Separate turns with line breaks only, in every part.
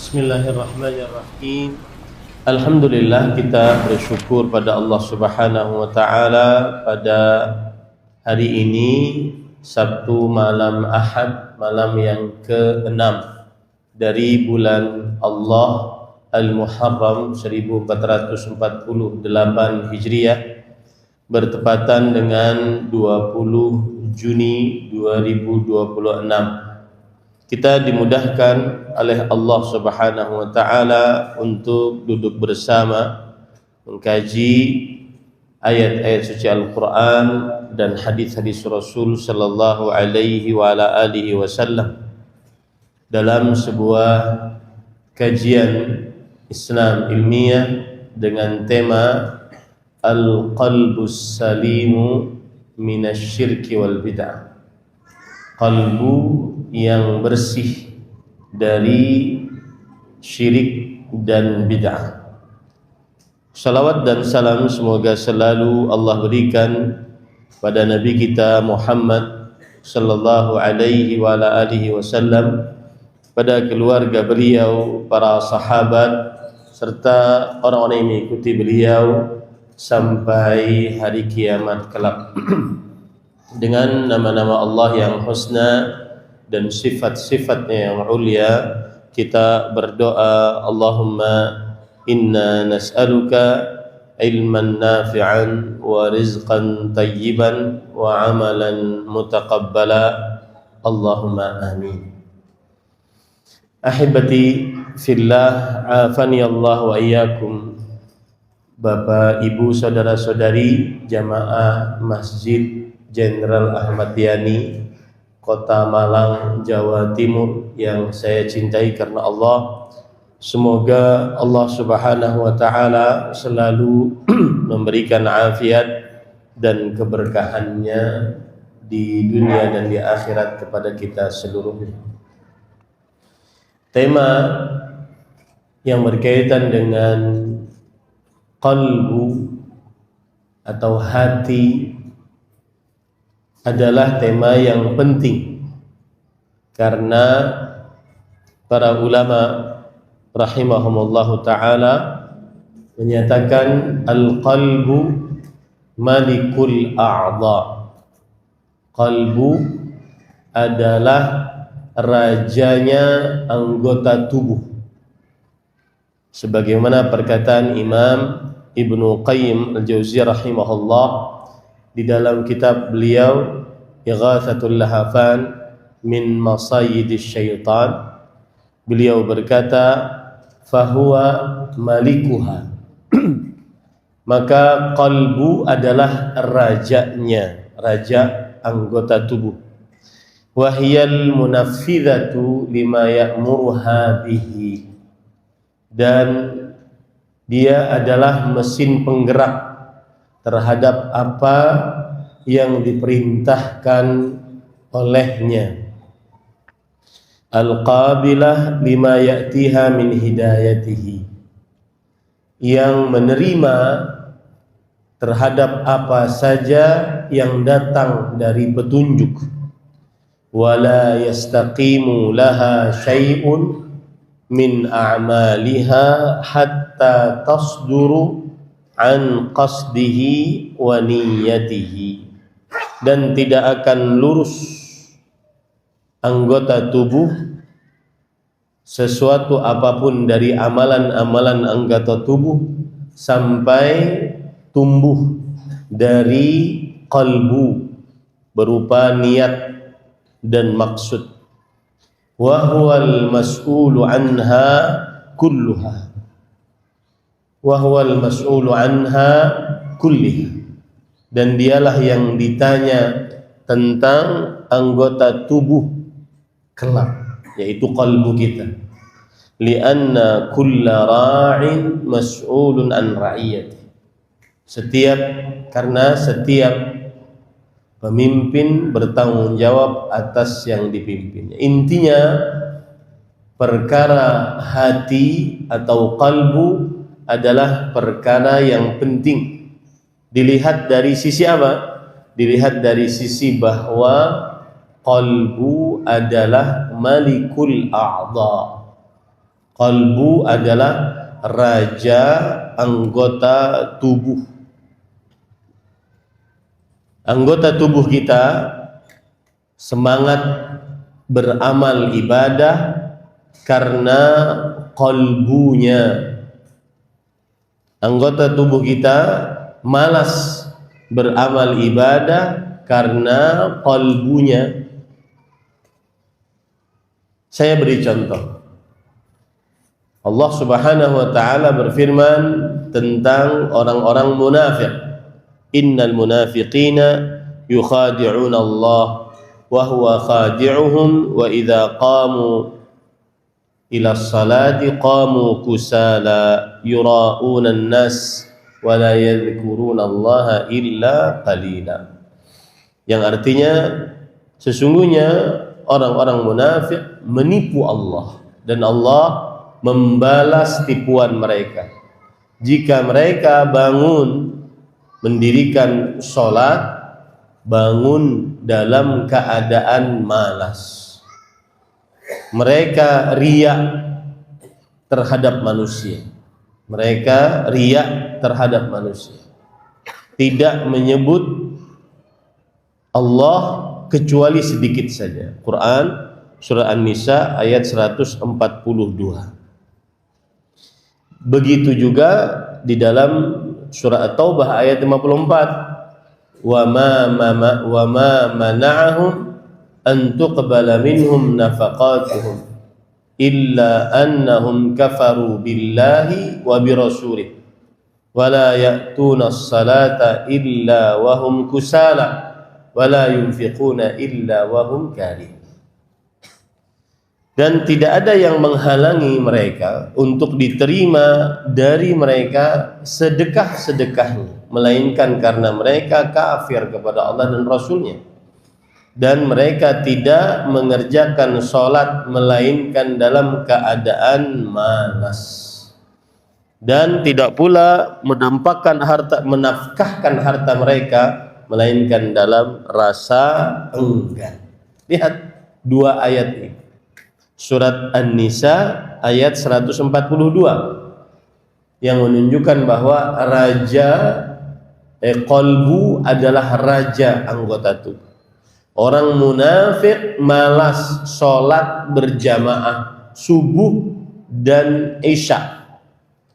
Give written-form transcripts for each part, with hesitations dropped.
Bismillahirrahmanirrahim. Alhamdulillah, kita bersyukur pada Allah Subhanahu wa taala pada hari ini Sabtu malam Ahad, malam yang ke-6 dari bulan Allah Al-Muharram 1448 Hijriah, bertepatan dengan 20 Juni 2026. Kita dimudahkan oleh Allah Subhanahu wa taala untuk duduk bersama mengkaji ayat-ayat suci Al-Qur'an dan hadis-hadis Rasul sallallahu alaihi wa ala alihi wasallam dalam sebuah kajian Islam ilmiah dengan tema Al-Qalbus Salimu Minasyirki wal Bid'ah. Qalbu yang bersih dari syirik dan bid'ah. Salawat dan salam semoga selalu Allah berikan pada Nabi kita Muhammad sallallahu alaihi wa ala alihi wasallam, pada keluarga beliau, para sahabat, serta orang-orang yang mengikuti beliau sampai hari kiamat kelak. Dengan nama-nama Allah yang husna dan sifat-sifatnya yang ulia, kita berdoa, Allahumma inna nas'aluka ilman nafi'an wa rizqan tayyiban wa amalan mutaqabbala, Allahumma amin. Ahibati fillah, afani Allah wa iyyakum. Bapak, Ibu, saudara-saudari jamaah Masjid Jenderal Ahmad Yani, Kota Malang, Jawa Timur yang saya cintai karena Allah. Semoga Allah Subhanahu wa taala selalu memberikan afiat dan keberkahannya di dunia dan di akhirat kepada kita seluruhnya. Tema yang berkaitan dengan qalbu atau hati adalah tema yang penting karena para ulama rahimahumullahu taala menyatakan al-qalbu malikul a'dha. Qalbu adalah rajanya anggota tubuh, sebagaimana perkataan Imam Ibnu Qayyim al-Jauziyah rahimahullah di dalam kitab beliau Ighatsatul Lahafan min Masayidis Syaitan. Beliau berkata, fahuwa malikuha, maka qalbu adalah rajanya, raja anggota tubuh. Wahiyal munaffidhatu lima ya'muruha bihi, dan dia adalah mesin penggerak terhadap apa yang diperintahkan olehnya. Al-qabilah lima ya'tiha min hidayatihi, yang menerima terhadap apa saja yang datang dari petunjuk. Wala yastaqimu laha syai'un min a'maliha hatta tasduru an qasdihi wa niyyatihi, dan tidak akan lurus anggota tubuh sesuatu apapun dari amalan-amalan anggota tubuh sampai tumbuh dari qalbu berupa niat dan maksud. Wa huwal mas'ulu anha kulluha, wahwal mas'ulu anha kulliha, dan dialah yang ditanya tentang anggota tubuh kelak, yaitu qalbu kita. Lianna kulla ra'in mas'ulun an ra'iyati, karena setiap pemimpin bertanggung jawab atas yang dipimpinnya. Intinya perkara hati atau qalbu adalah perkara yang penting. Dilihat dari sisi apa? Dilihat dari sisi bahwa qalbu adalah malikul a'dha, Qalbu adalah raja anggota tubuh. Anggota tubuh kita semangat beramal ibadah karena qalbunya. Anggota tubuh kita malas beramal ibadah karena qalbunya. Saya beri contoh. Allah Subhanahu wa taala berfirman tentang orang-orang munafik. Innal munafiqina yukhadi'una Allah wa huwa khadi'uhum wa idza qamu ila salati qamu kusala yura'una an-nas wa la yadhkuruna Allah illa qalila. Yang artinya sesungguhnya orang-orang munafik menipu Allah dan Allah membalas tipuan mereka. Jika mereka bangun mendirikan sholat, bangun dalam keadaan malas. Mereka riya terhadap manusia. Mereka riya terhadap manusia. Tidak menyebut Allah kecuali sedikit saja. Quran surah An-Nisa ayat 142. Begitu juga di dalam surah At-Taubah ayat 54. Wa ma mana'ahum an tuqbala minhum nafaqatuhum illa annahum kafaru billahi wa birasulihi wa la ya'tuna as-salata illa wa hum kusala wa la yunfiquna illa wa hum karihun. Dan tidak ada yang menghalangi mereka untuk diterima dari mereka sedekah-sedekahnya, melainkan karena mereka kafir kepada Allah dan Rasulnya. Dan mereka tidak mengerjakan sholat melainkan dalam keadaan malas. Dan tidak pula menafkahkan harta mereka melainkan dalam rasa enggan. Lihat dua ayat ini. Surat An-Nisa ayat 142 yang menunjukkan bahwa qalbu adalah raja anggota tubuh. Orang munafik malas sholat berjamaah subuh dan isya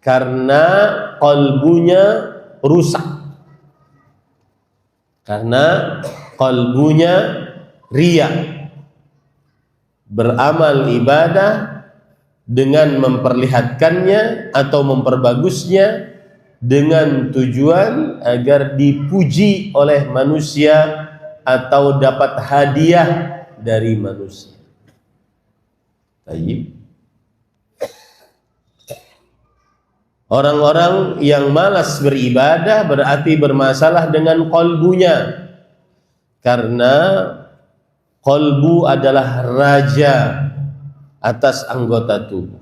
karena qalbunya rusak, karena qalbunya riya. Beramal ibadah dengan memperlihatkannya atau memperbagusnya dengan tujuan agar dipuji oleh manusia atau dapat hadiah dari manusia. Baik. Orang-orang yang malas beribadah berarti bermasalah dengan qalbunya, karena qalbu adalah raja atas anggota tubuh.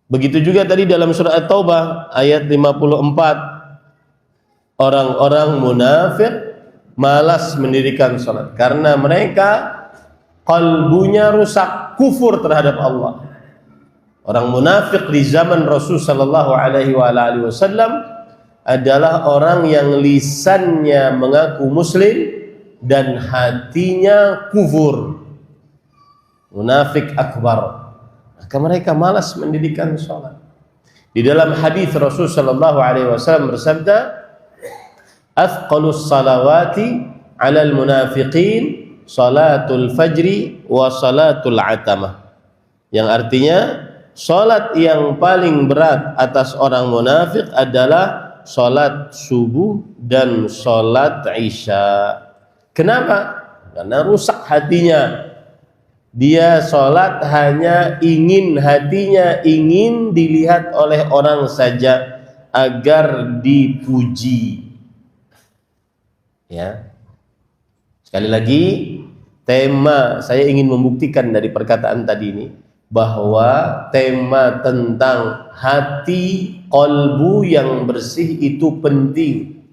Begitu juga tadi dalam surah At-Taubah ayat 54. Orang-orang munafik malas mendirikan salat karena mereka qalbunya rusak, kufur terhadap Allah. Orang munafik di zaman Rasul sallallahu alaihi wasallam adalah orang yang lisannya mengaku muslim dan hatinya kufur, munafik akbar. Maka mereka malas mendirikan sholat. Di dalam hadis Rasul sallallahu alaihi wasallam bersabda, "Athqalus salawati 'alal munafiqin salatul fajri wa salatul atamah." Yang artinya sholat yang paling berat atas orang munafik adalah sholat subuh dan sholat isya. Kenapa? Karena rusak hatinya. Dia sholat hanya hatinya ingin dilihat oleh orang saja agar dipuji. Ya. Sekali lagi, tema saya ingin membuktikan dari perkataan tadi ini bahwa tema tentang hati, qalbu yang bersih itu penting.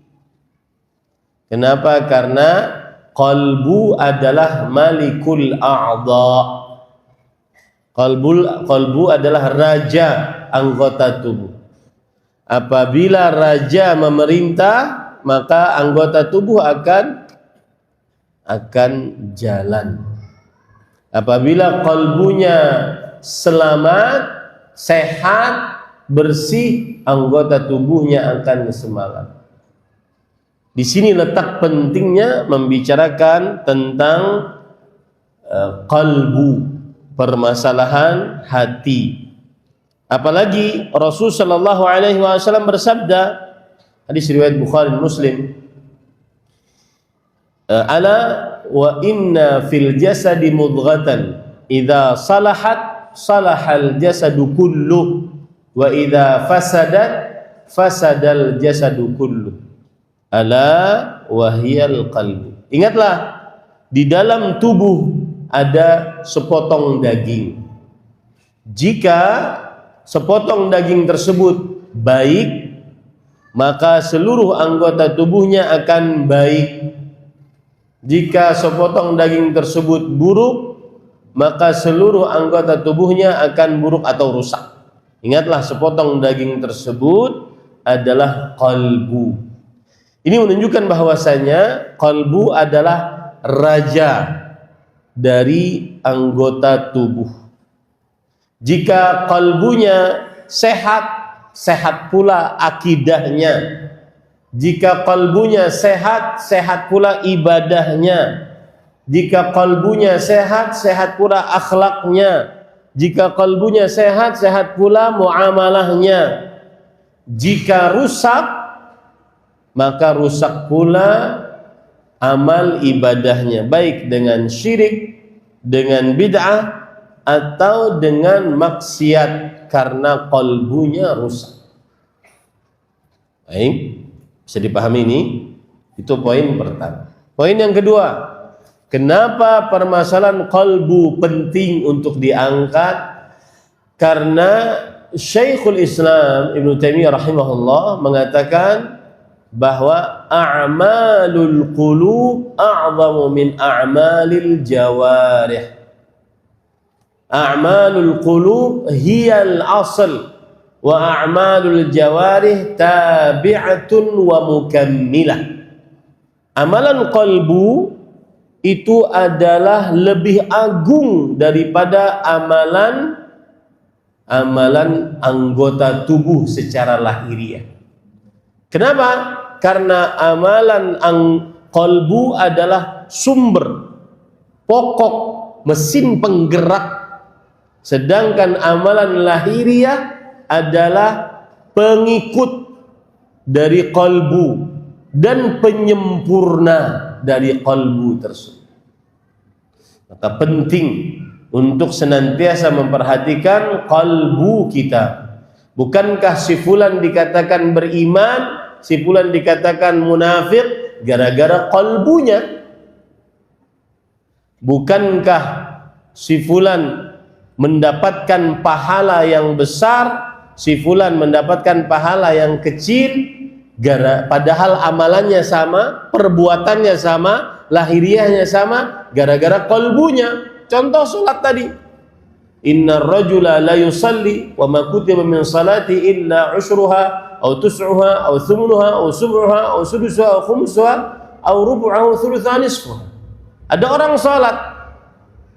Kenapa? Karena qalbu adalah malikul a'dha. Qalbu adalah raja anggota tubuh. Apabila raja memerintah, maka anggota tubuh akan jalan. Apabila qalbunya selamat, sehat, bersih, anggota tubuhnya akan semangat. Di sini letak pentingnya membicarakan tentang qalbu, permasalahan hati. Apalagi Rasul sallallahu alaihi wasallam bersabda, hadis riwayat Bukhari dan Muslim, ala wa inna fil jasadi mudghatan idza salahat salahal jasadu kulluh wa idza fasadat fasadal jasadu kulluh ala wahiyal qalbu. Ingatlah, di dalam tubuh ada sepotong daging. Jika sepotong daging tersebut baik, maka seluruh anggota tubuhnya akan baik. Jika sepotong daging tersebut buruk, maka seluruh anggota tubuhnya akan buruk atau rusak. Ingatlah, sepotong daging tersebut adalah qalbu. Ini menunjukkan bahwasanya qalbu adalah raja dari anggota tubuh. Jika qalbunya sehat, sehat pula akidahnya. Jika qalbunya sehat, sehat pula ibadahnya. Jika qalbunya sehat, sehat pula akhlaknya. Jika qalbunya sehat, sehat pula muamalahnya. Jika rusak, maka rusak pula amal ibadahnya, baik dengan syirik, dengan bid'ah, atau dengan maksiat, karena qalbunya rusak. Baik, bisa dipahami ini? Itu poin pertama. Poin yang kedua, kenapa permasalahan qalbu penting untuk diangkat? Karena Syekhul Islam Ibnu Taimiyah rahimahullah mengatakan bahwa a'malul qulub a'zamu min a'malil jawarih. A'malul qulub hiyal asl wa a'malul jawarih tabi'atun wa mukammilah. Amalan qalbu itu adalah lebih agung daripada amalan anggota tubuh secara lahiriah. Kenapa? Karena amalan qalbu adalah sumber, pokok, mesin penggerak, sedangkan amalan lahiriah adalah pengikut dari qalbu dan penyempurna dari qalbu tersebut. Maka penting untuk senantiasa memperhatikan qalbu kita. Bukankah si fulan dikatakan beriman, si fulan dikatakan munafik gara-gara qalbunya? Bukankah si fulan mendapatkan pahala yang besar, si fulan mendapatkan pahala yang kecil, padahal amalannya sama, perbuatannya sama, lahiriahnya sama, gara-gara qalbunya? Contoh salat tadi, innar rajula la yusalli wa ma kutiba min salati illa ushruha aw tus'uha aw thumnuha aw sub'uha aw sudusuha aw khumsuha aw rubu'ha aw thulutha nisfuha. Ada orang salat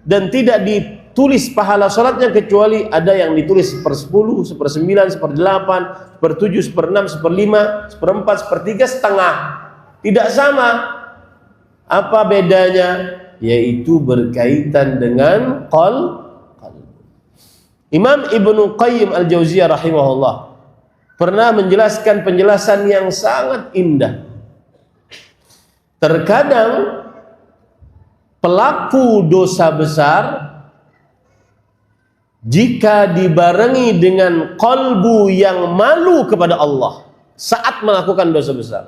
dan tidak ditulis pahala salatnya kecuali ada yang ditulis 1/10, 1/9, 1/8, 1/7, 1/6, 1/5, 1/4, 1/3, setengah. Tidak sama. Apa bedanya? Yaitu berkaitan dengan qalbu. Imam Ibnu Qayyim Al-Jauziyah rahimahullah pernah menjelaskan penjelasan yang sangat indah. Terkadang pelaku dosa besar jika dibarengi dengan qalbu yang malu kepada Allah saat melakukan dosa besar,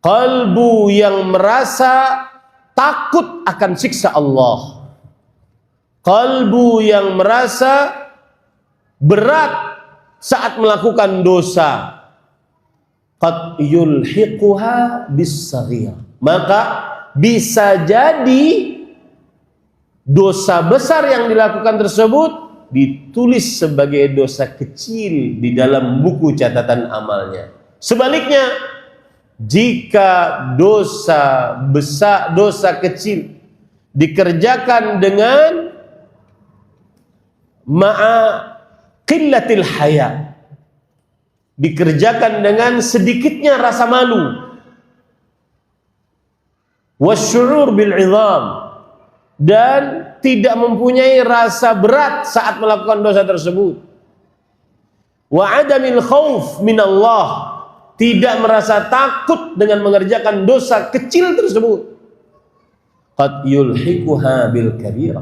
qalbu yang merasa takut akan siksa Allah, qalbu yang merasa berat saat melakukan dosa, qad yulhiquha bis-saghir, maka bisa jadi dosa besar yang dilakukan tersebut ditulis sebagai dosa kecil di dalam buku catatan amalnya. Sebaliknya, jika dosa besar, dosa kecil dikerjakan dengan ma'a qillatil haya, dikerjakan dengan sedikitnya rasa malu, wasyu'ur bil 'idham, dan tidak mempunyai rasa berat saat melakukan dosa tersebut, wa adamil khauf minallah, tidak merasa takut dengan mengerjakan dosa kecil tersebut, qad yulhiquha bil kabira,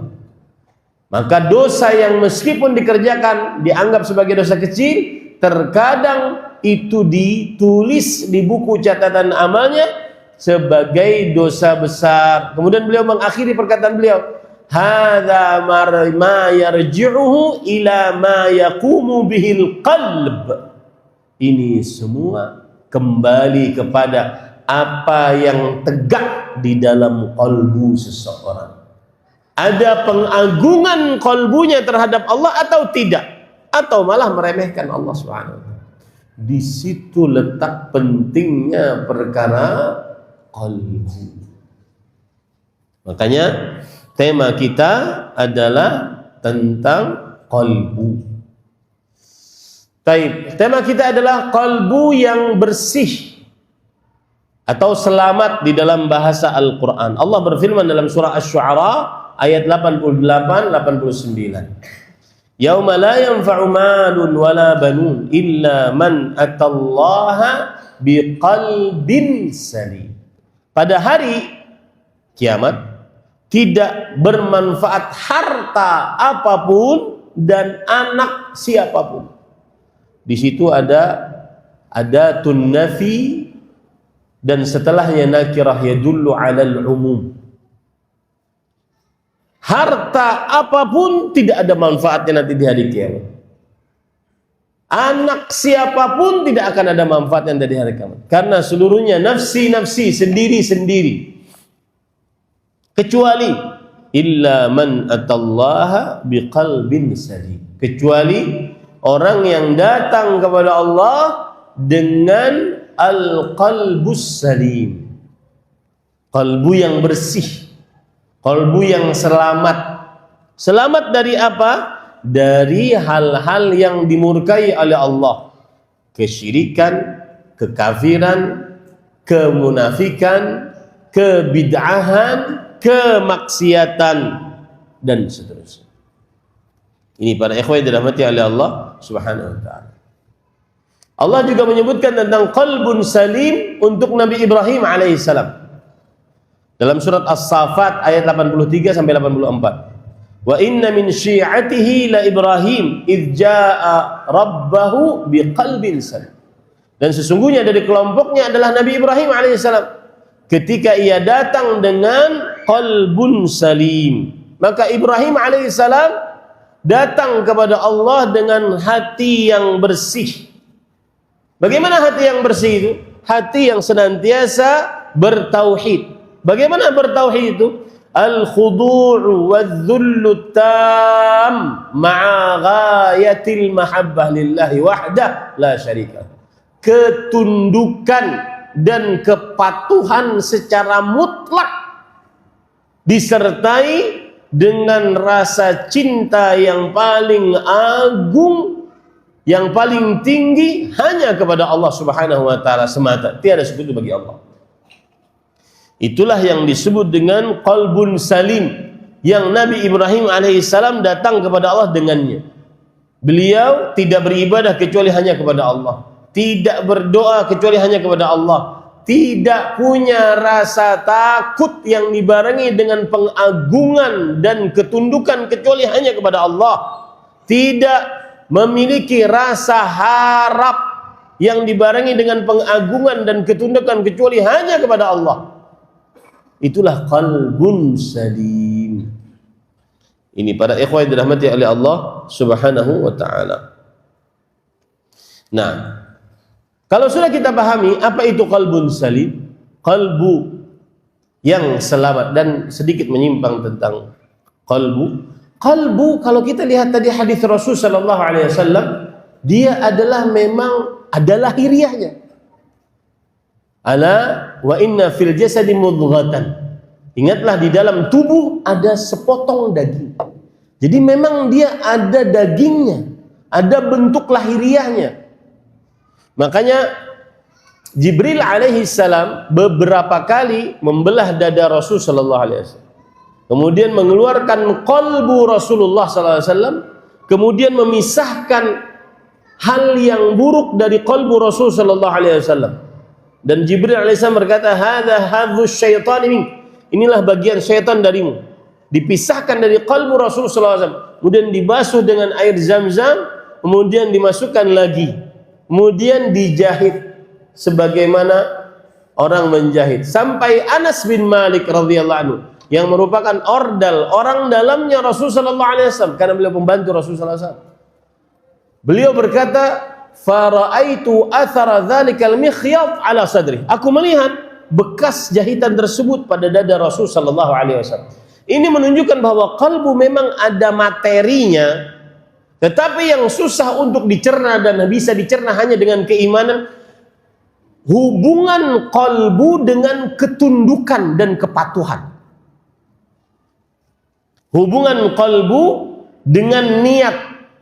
maka dosa yang meskipun dikerjakan dianggap sebagai dosa kecil, terkadang itu ditulis di buku catatan amalnya sebagai dosa besar. Kemudian beliau mengakhiri perkataan beliau, hadza ma yarji'uhu ila ma yaqumu bihil qalb. Ini semua kembali kepada apa yang tegak di dalam kalbu seseorang. Ada pengagungan kalbunya terhadap Allah atau tidak, atau malah meremehkan Allah Subhanahu wa taala. Di situ letak pentingnya perkara qalbu. Makanya tema kita adalah tentang qalbu. Baik, tema kita adalah qalbu yang bersih atau selamat di dalam bahasa Al-Qur'an. Allah berfirman dalam surah Asy-Syu'ara ayat 88-89. Yauma la yanfa'u malun wala banun illa man atallaha biqalbin salim. Pada hari kiamat tidak bermanfaat harta apapun dan anak siapapun. Di situ ada nafi dan setelahnya nakirah yadullu 'alal umum. Harta apapun tidak ada manfaatnya nanti di hari kiamat. Anak siapapun tidak akan ada manfaatnya di hari kiamat, karena seluruhnya nafsi-nafsi, sendiri-sendiri. Kecuali illa man atallaha biqalbin salim, kecuali orang yang datang kepada Allah dengan al-qalbus salim, kalbu yang bersih, kalbu yang selamat. Selamat dari apa? Dari hal-hal yang dimurkai oleh Allah, kesyirikan, kekafiran, kemunafikan, kebid'ahan, kemaksiatan, dan seterusnya. Ini para ikhwan yang dirahmati oleh Allah Subhanahu wa taala. Allah juga menyebutkan tentang qalbun salim untuk Nabi Ibrahim alaihissalam dalam surat As-Saffat ayat 83 sampai 84. Wa inna min syi'atihi la Ibrahim idz jaa'a rabbahu biqalbin salim. Dan sesungguhnya dari kelompoknya adalah Nabi Ibrahim alaihissalam ketika ia datang dengan qalbun salim. Maka Ibrahim alaihissalam datang kepada Allah dengan hati yang bersih. Bagaimana hati yang bersih itu? Hati yang senantiasa bertauhid. Bagaimana bertauhid itu? Al-khudu'u wadh-dhullu tam ma'a ghayatil mahabbah lillahi wahdah la syarika. Ketundukan dan kepatuhan secara mutlak disertai dengan rasa cinta yang paling agung, yang paling tinggi hanya kepada Allah Subhanahu wa taala semata, tiada sekutu bagi Allah. Itulah yang disebut dengan qalbun salim, yang Nabi Ibrahim alaihissalam datang kepada Allah dengannya. Beliau tidak beribadah kecuali hanya kepada Allah, tidak berdoa kecuali hanya kepada Allah, tidak punya rasa takut yang dibarengi dengan pengagungan dan ketundukan kecuali hanya kepada Allah, tidak memiliki rasa harap yang dibarengi dengan pengagungan dan ketundukan kecuali hanya kepada Allah. Itulah qalbun salim. Ini para ikhwan yang dirahmati oleh Allah Subhanahu wa taala. Nah, kalau sudah kita pahami apa itu qalbun salim, kalbu yang selamat, dan sedikit menyimpang tentang Qalbu kalau kita lihat tadi hadis Rasul sallallahu alaihi wasallam, dia adalah memang ada lahiriahnya. Ala wa inna fil jasadi mudghatan. Ingatlah di dalam tubuh ada sepotong daging. Jadi memang dia ada dagingnya, ada bentuk lahiriahnya. Makanya Jibril alaihi salam beberapa kali membelah dada Rasul sallallahu alaihi wasallam. Kemudian mengeluarkan qalbu Rasulullah sallallahu alaihi wasallam, kemudian memisahkan hal yang buruk dari qalbu Rasul sallallahu alaihi wasallam. Dan Jibril alaihissalam berkata, "Hadza hadzu syaitan mink." Inilah bagian syaitan darimu. Dipisahkan dari qalbu Rasul sallallahu alaihi wasallam, kemudian dibasuh dengan air Zam-Zam, kemudian dimasukkan lagi, kemudian dijahit sebagaimana orang menjahit. Sampai Anas bin Malik radhiyallahu anhu, yang merupakan orang dalamnya Rasul sallallahu alaihi wasallam, karena beliau pembantu Rasul sallallahu alaihi wasallam. Beliau berkata, "Fara'aitu athara dzalikal mikhyat ala sadri." Aku melihat bekas jahitan tersebut pada dada Rasul sallallahu alaihi wasallam. Ini menunjukkan bahwa kalbu memang ada materinya, tetapi yang susah untuk dicerna dan bisa dicerna hanya dengan keimanan. Hubungan kalbu dengan ketundukan dan kepatuhan. Hubungan kalbu dengan niat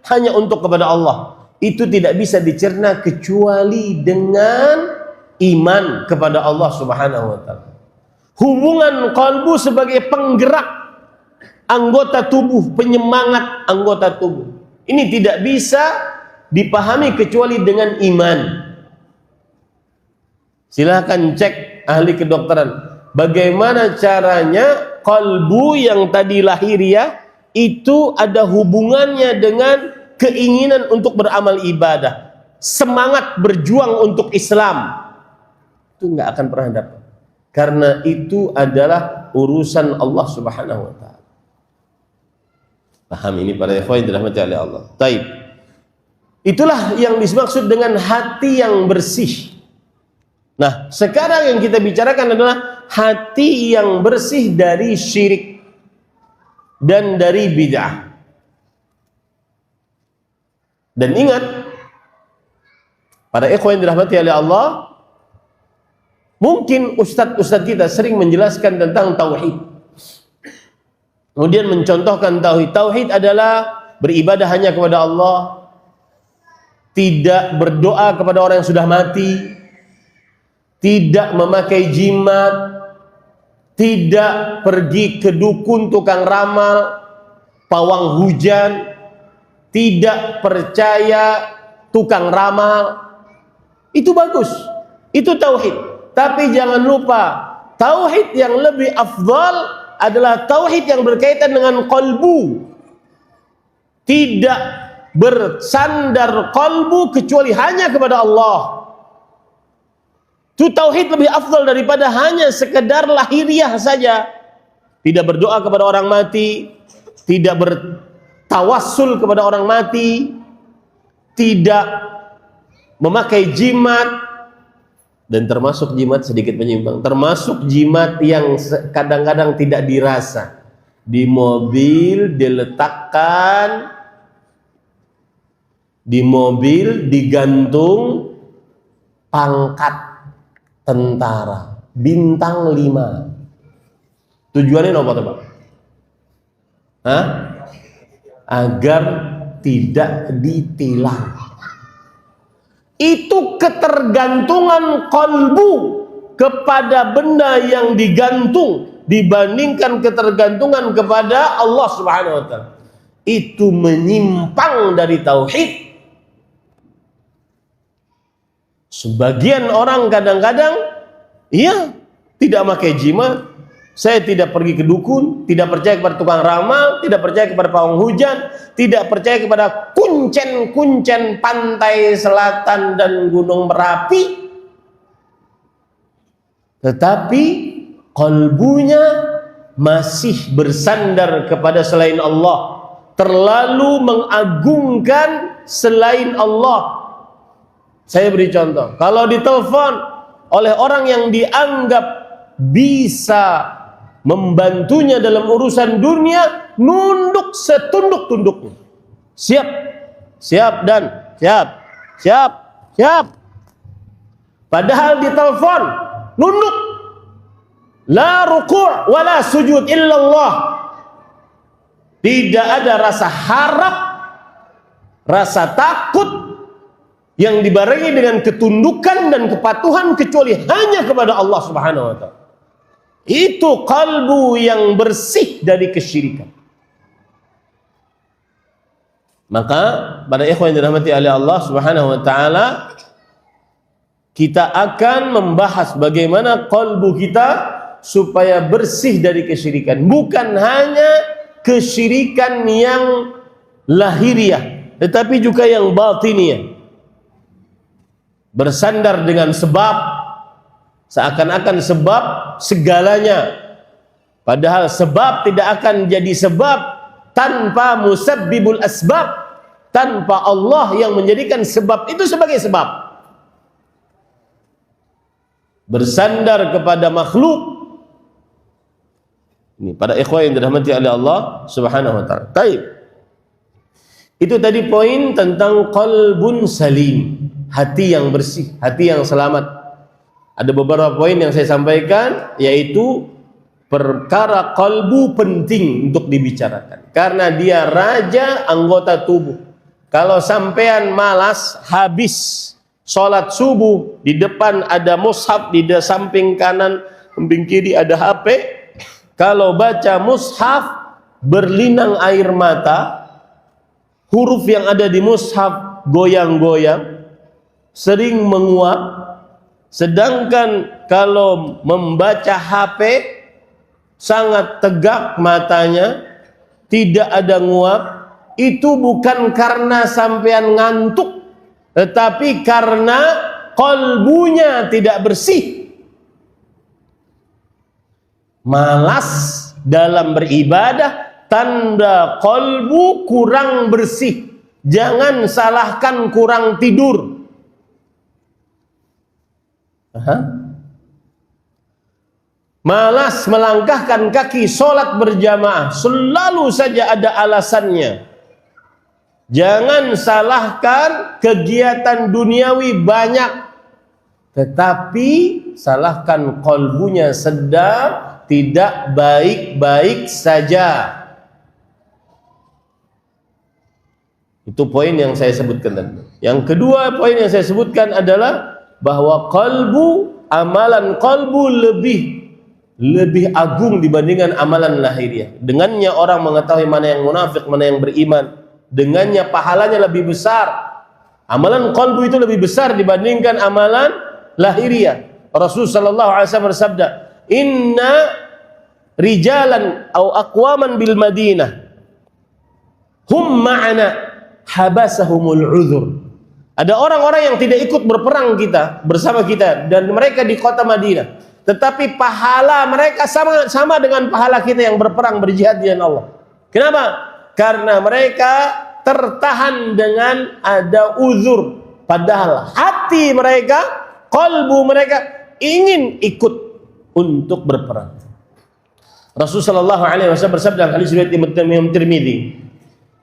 hanya untuk kepada Allah, itu tidak bisa dicerna kecuali dengan iman kepada Allah Subhanahu wa taala. Hubungan kalbu sebagai penggerak anggota tubuh, penyemangat anggota tubuh, ini tidak bisa dipahami kecuali dengan iman. Silahkan cek ahli kedokteran, bagaimana caranya kalbu yang tadi lahiriah itu ada hubungannya dengan keinginan untuk beramal ibadah, semangat berjuang untuk Islam. Itu nggak akan pernah dapat, karena itu adalah urusan Allah Subhanahu wa taala. Paham ini para ikhwan yang dirahmati oleh Allah. Taib. Itulah yang dimaksud dengan hati yang bersih. Nah, sekarang yang kita bicarakan adalah hati yang bersih dari syirik dan dari bid'ah. Dan ingat, para ikhwan yang dirahmati oleh Allah, mungkin ustadz-ustadz kita sering menjelaskan tentang tauhid, kemudian mencontohkan tauhid. Tauhid adalah beribadah hanya kepada Allah, tidak berdoa kepada orang yang sudah mati, tidak memakai jimat, tidak pergi ke dukun, tukang ramal, pawang hujan, tidak percaya tukang ramal. Itu bagus, itu tauhid. Tapi jangan lupa, tauhid yang lebih afdal adalah tauhid yang berkaitan dengan qalbu. Tidak bersandar qalbu kecuali hanya kepada Allah. Itu tauhid lebih afdal daripada hanya sekedar lahiriah saja. Tidak berdoa kepada orang mati, tidak bertawassul kepada orang mati, tidak memakai jimat. Dan termasuk jimat, sedikit menyimpang, termasuk jimat yang kadang-kadang tidak dirasa. Di mobil diletakkan, di mobil digantung pangkat tentara bintang 5. Tujuannya apa tuh, Pak? Hah? Agar tidak ditilang. Itu ketergantungan kalbu kepada benda yang digantung dibandingkan ketergantungan kepada Allah Subhanahu wa taala. Itu menyimpang dari tauhid. Sebagian orang kadang-kadang tidak pakai jimat, saya tidak pergi ke dukun, tidak percaya kepada tukang ramal, tidak percaya kepada pawang hujan, tidak percaya kepada kuncen-kuncen pantai selatan dan gunung Merapi. Tetapi kalbunya masih bersandar kepada selain Allah, terlalu mengagungkan selain Allah. Saya beri contoh, kalau ditelepon oleh orang yang dianggap bisa membantunya dalam urusan dunia, nunduk setunduk-tunduknya. Siap, siap dan siap, siap, siap. Padahal di telepon nunduk. La ruku' wala sujud illallah. Tidak ada rasa harap, rasa takut yang dibarengi dengan ketundukan dan kepatuhan kecuali hanya kepada Allah Subhanahu wa taala. Itu kalbu yang bersih dari kesyirikan. Maka pada ikhwan yang dirahmati oleh Allah Subhanahu wa taala, kita akan membahas bagaimana kalbu kita supaya bersih dari kesyirikan. Bukan hanya kesyirikan yang lahiriah, tetapi juga yang batiniah. Bersandar dengan sebab, seakan-akan sebab segalanya, padahal sebab tidak akan jadi sebab tanpa musabbibul asbab, tanpa Allah yang menjadikan sebab itu sebagai sebab. Bersandar kepada makhluk. Ini pada ikhwah yang dirahmati oleh Allah Subhanahu wa taala. Baik. Itu tadi poin tentang qalbun salim, hati yang bersih, hati yang selamat. Ada beberapa poin yang saya sampaikan, yaitu perkara qalbu penting untuk dibicarakan karena dia raja anggota tubuh. Kalau sampean malas habis sholat subuh, di depan ada mushaf, di samping kanan, samping kiri ada HP. Kalau baca mushaf berlinang air mata, huruf yang ada di mushaf goyang-goyang, sering menguap. Sedangkan kalau membaca HP sangat tegak matanya, tidak ada nguap. Itu bukan karena sampean ngantuk, tetapi karena kalbunya tidak bersih. Malas dalam beribadah tanda kalbu kurang bersih. Jangan salahkan kurang tidur. Malas melangkahkan kaki sholat berjamaah, selalu saja ada alasannya. Jangan salahkan kegiatan duniawi banyak, tetapi salahkan kalbunya sedang tidak baik-baik saja. Itu poin yang saya sebutkan tadi. Yang kedua poin yang saya sebutkan adalah bahwa amalan kalbu lebih agung dibandingkan amalan lahiriah. Dengannya orang mengetahui mana yang munafik, mana yang beriman. Dengannya pahalanya lebih besar. Amalan kalbu itu lebih besar dibandingkan amalan lahiriah. Rasulullah sallallahu alaihi wasallam bersabda, "Inna rijalan au aqwaman bil Madinah hum ma'ana habasahumul uzur." Ada orang-orang yang tidak ikut berperang bersama kita dan mereka di kota Madinah, tetapi pahala mereka sama dengan pahala kita yang berperang berjihad di jalan Allah. Kenapa? Karena mereka tertahan dengan ada uzur, padahal hati mereka, kalbu mereka ingin ikut untuk berperang. Rasulullah sallallahu alaihi wasallam bersabda dalam hadis riwayat Imam Tirmidzi.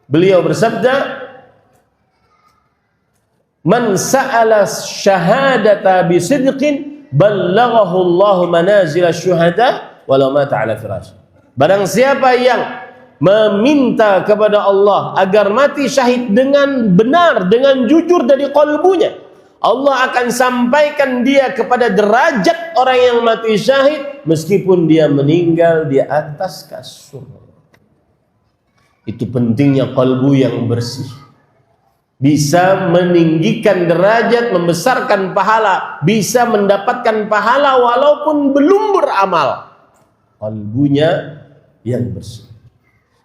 Beliau bersabda, "Man sa'ala syahadata bisidqin ballaghahu Allah manazil syuhada walau mata ala firash." Barang siapa yang meminta kepada Allah agar mati syahid dengan benar, dengan jujur dari kalbunya, Allah akan sampaikan dia kepada derajat orang yang mati syahid meskipun dia meninggal di atas kasur. Itu pentingnya kalbu yang bersih. Bisa meninggikan derajat, membesarkan pahala, bisa mendapatkan pahala walaupun belum beramal. Kalbunya yang bersih.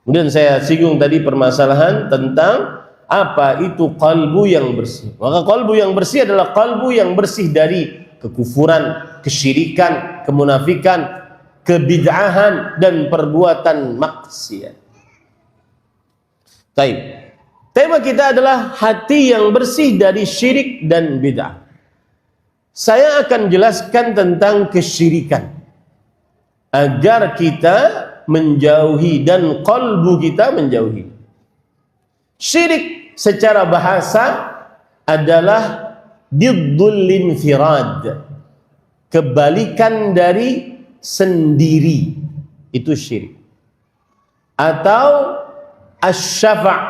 Kemudian saya singgung tadi permasalahan tentang apa itu kalbu yang bersih. Maka kalbu yang bersih adalah kalbu yang bersih dari kekufuran, kesyirikan, kemunafikan, kebid'ahan dan perbuatan maksiat. Baik. Tema kita adalah hati yang bersih dari syirik dan bid'ah. Saya akan jelaskan tentang kesyirikan agar kita menjauhi dan qalbu kita menjauhi. Syirik secara bahasa adalah diddul infirad, kebalikan dari sendiri, itu syirik. Atau asy-syafa'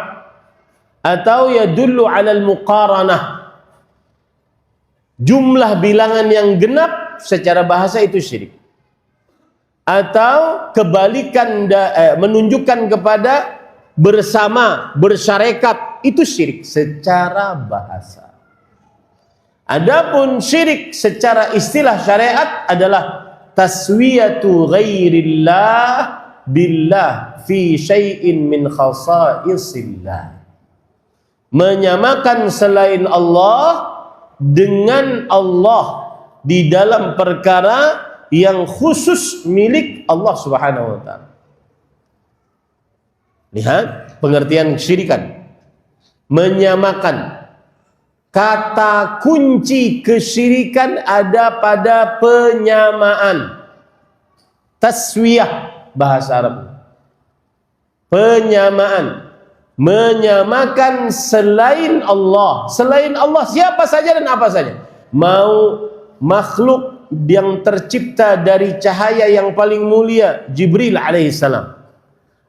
atau yadullu 'alal muqaranah, jumlah bilangan yang genap secara bahasa itu syirik. Atau kebalikan menunjukkan kepada bersama, bersyarekat, itu syirik secara bahasa. Adapun syirik secara istilah syariat adalah taswiyatu ghairillah billah fi syai'in min khasaisillah, menyamakan selain Allah dengan Allah di dalam perkara yang khusus milik Allah Subhanahu wa taala. Lihat pengertian syirikan. Menyamakan. Kata kunci kesyirikan ada pada penyamaan. Taswiyah bahasa Arab. Penyamaan. Menyamakan selain Allah. Selain Allah siapa saja dan apa saja. Mau makhluk yang tercipta dari cahaya yang paling mulia, Jibril alaihissalam,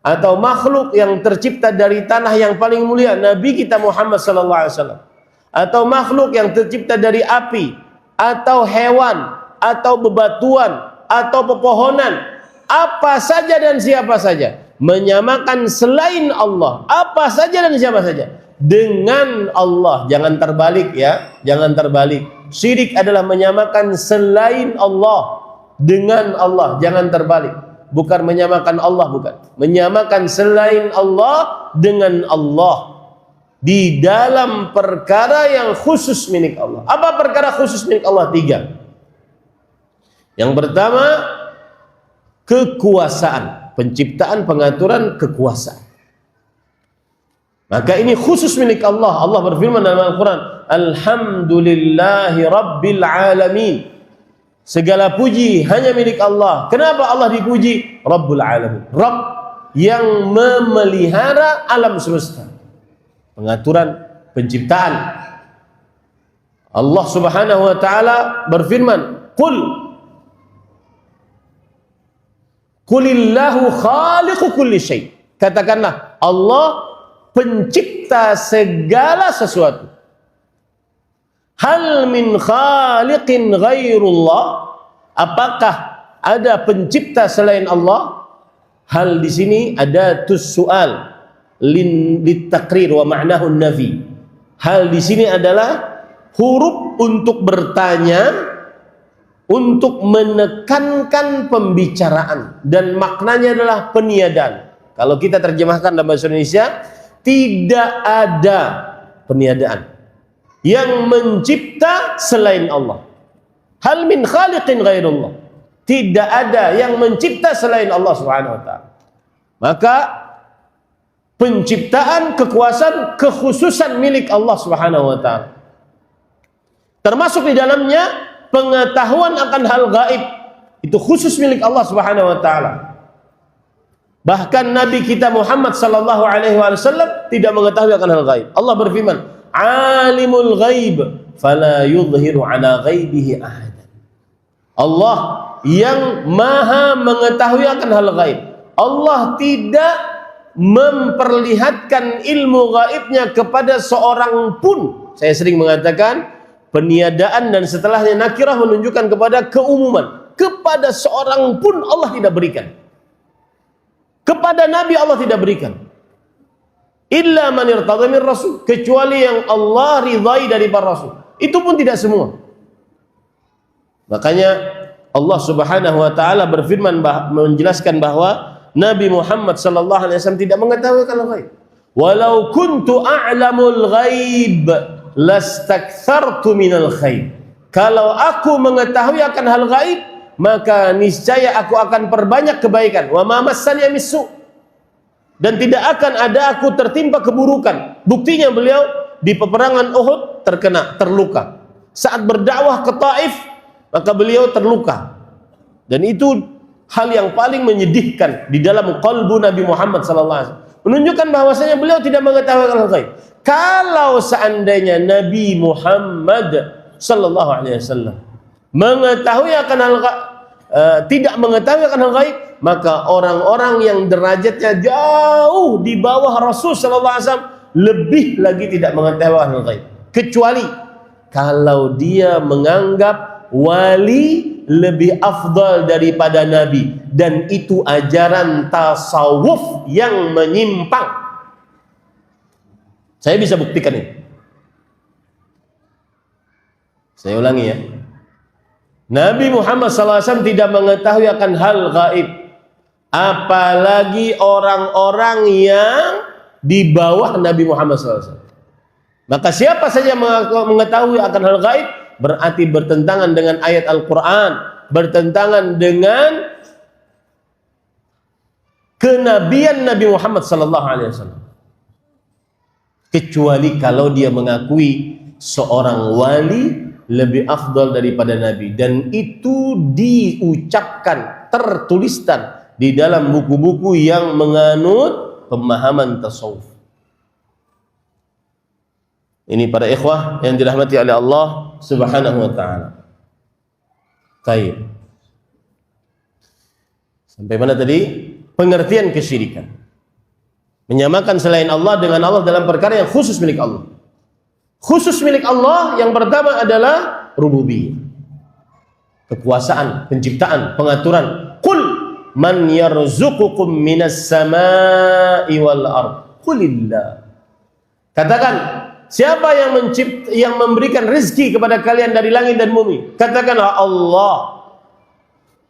atau makhluk yang tercipta dari tanah yang paling mulia, Nabi kita Muhammad sallallahu alaihi wasallam, atau makhluk yang tercipta dari api, atau hewan, atau bebatuan, atau pepohonan, apa saja dan siapa saja, menyamakan selain Allah, apa saja dan siapa saja dengan Allah. Jangan terbalik ya, jangan terbalik. Syirik adalah menyamakan selain Allah dengan Allah, jangan terbalik. Bukan menyamakan Allah, bukan. Menyamakan selain Allah dengan Allah di dalam perkara yang khusus milik Allah. Apa perkara khusus milik Allah? 3. Yang pertama, kekuasaan, penciptaan, pengaturan, kekuasaan. Maka ini khusus milik Allah. Allah berfirman dalam Al-Quran, Alhamdulillahi Rabbil Alamin. Segala puji hanya milik Allah. Kenapa Allah dipuji? Rabbul Alamin. Rabb yang memelihara alam semesta. Pengaturan, penciptaan. Allah Subhanahu wa taala berfirman, Qulillahu khaliqu kulli syai'. Katakanlah, Allah pencipta segala sesuatu. Hal min khaliqin ghairullah? Apakah ada pencipta selain Allah? Hal di sini ada tussual litakrir wa ma'nahu nafi. Hal di sini adalah huruf untuk bertanya, untuk menekankan pembicaraan, dan maknanya adalah peniadaan. Kalau kita terjemahkan dalam bahasa Indonesia, tidak ada peniadaan yang mencipta selain Allah. Hal min khaliqin ghairullah? Tidak ada yang mencipta selain Allah Subhanahu wa taala. Maka penciptaan, kekuasaan, kekhususan milik Allah Subhanahu wa taala. Termasuk di dalamnya pengetahuan akan hal gaib. Itu khusus milik Allah Subhanahu wa taala. Bahkan Nabi kita Muhammad sallallahu alaihi wasallam tidak mengetahui akan hal gaib. Allah berfirman, Alimul ghaib fala yudhiru ala ghaibihi ahadan. Allah yang maha mengetahui akan hal gaib. Allah tidak memperlihatkan ilmu gaibnya kepada seorang pun. Saya sering mengatakan peniadaan dan setelahnya nakirah menunjukkan kepada keumuman. Kepada seorang pun Allah tidak berikan. Kepada Nabi Allah tidak berikan. Illa man irtadha min rasul, kecuali yang Allah ridai dari para rasul. Itu pun tidak semua. Makanya Allah Subhanahu wa taala berfirman menjelaskan bahwa Nabi Muhammad sallallahu alaihi wasallam tidak mengetahui hal ghaib. Walau kuntu a'lamul ghaib lastakthartu minal khair. Kalau aku mengetahui akan hal gaib, maka niscaya aku akan perbanyak kebaikan. Wa ma massani misu. Dan tidak akan ada aku tertimpa keburukan. Buktinya beliau di peperangan Uhud terluka. Saat berdakwah ke Taif, maka beliau terluka. Dan itu hal yang paling menyedihkan di dalam qalbu Nabi Muhammad sallallahu alaihi wasallam, menunjukkan bahwasanya beliau tidak mengetahui hal gaib. Kalau seandainya Nabi Muhammad sallallahu alaihi wasallam mengetahui akan hal tidak mengetahui akan hal gaib, maka orang-orang yang derajatnya jauh di bawah Rasul sallallahu alaihi wasallam lebih lagi tidak mengetahui hal gaib, kecuali kalau dia menganggap wali lebih afdal daripada nabi, dan itu ajaran tasawuf yang menyimpang. Saya bisa buktikan ini. Saya ulangi ya. Nabi Muhammad SAW tidak mengetahui akan hal gaib, apalagi orang-orang yang di bawah Nabi Muhammad SAW. Maka siapa saja mengetahui akan hal gaib berarti bertentangan dengan ayat Al-Quran, bertentangan dengan kenabian Nabi Muhammad SAW. Kecuali kalau dia mengakui seorang wali lebih afdal daripada Nabi, dan itu diucapkan, tertuliskan di dalam buku-buku yang menganut pemahaman tasawuf. Ini para ikhwah yang dirahmati oleh Allah Subhanahu wa taala. Baik. Sampai mana tadi? Pengertian kesyirikan. Menyamakan selain Allah dengan Allah dalam perkara yang khusus milik Allah. Khusus milik Allah yang pertama adalah rububiyah. Kekuasaan, penciptaan, pengaturan. Qul man yarzuqukum minas samai wal ard. Qulillah. Katakan, siapa yang memberikan rezeki kepada kalian dari langit dan bumi? Katakanlah Allah.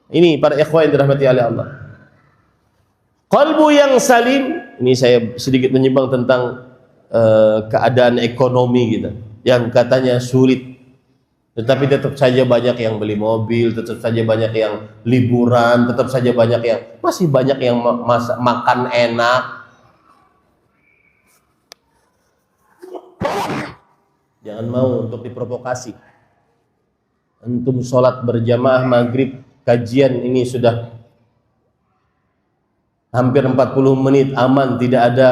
Ini para ikhwan yang dirahmati oleh Allah. Qalbu yang salim, ini saya sedikit menyimpang tentang keadaan ekonomi kita, yang katanya sulit, tetapi tetap saja banyak yang beli mobil, tetap saja banyak yang liburan, tetap saja banyak yang masih banyak yang makan enak. Jangan mau untuk diprovokasi. Antum sholat berjamaah maghrib, kajian ini sudah hampir 40 menit aman, tidak ada,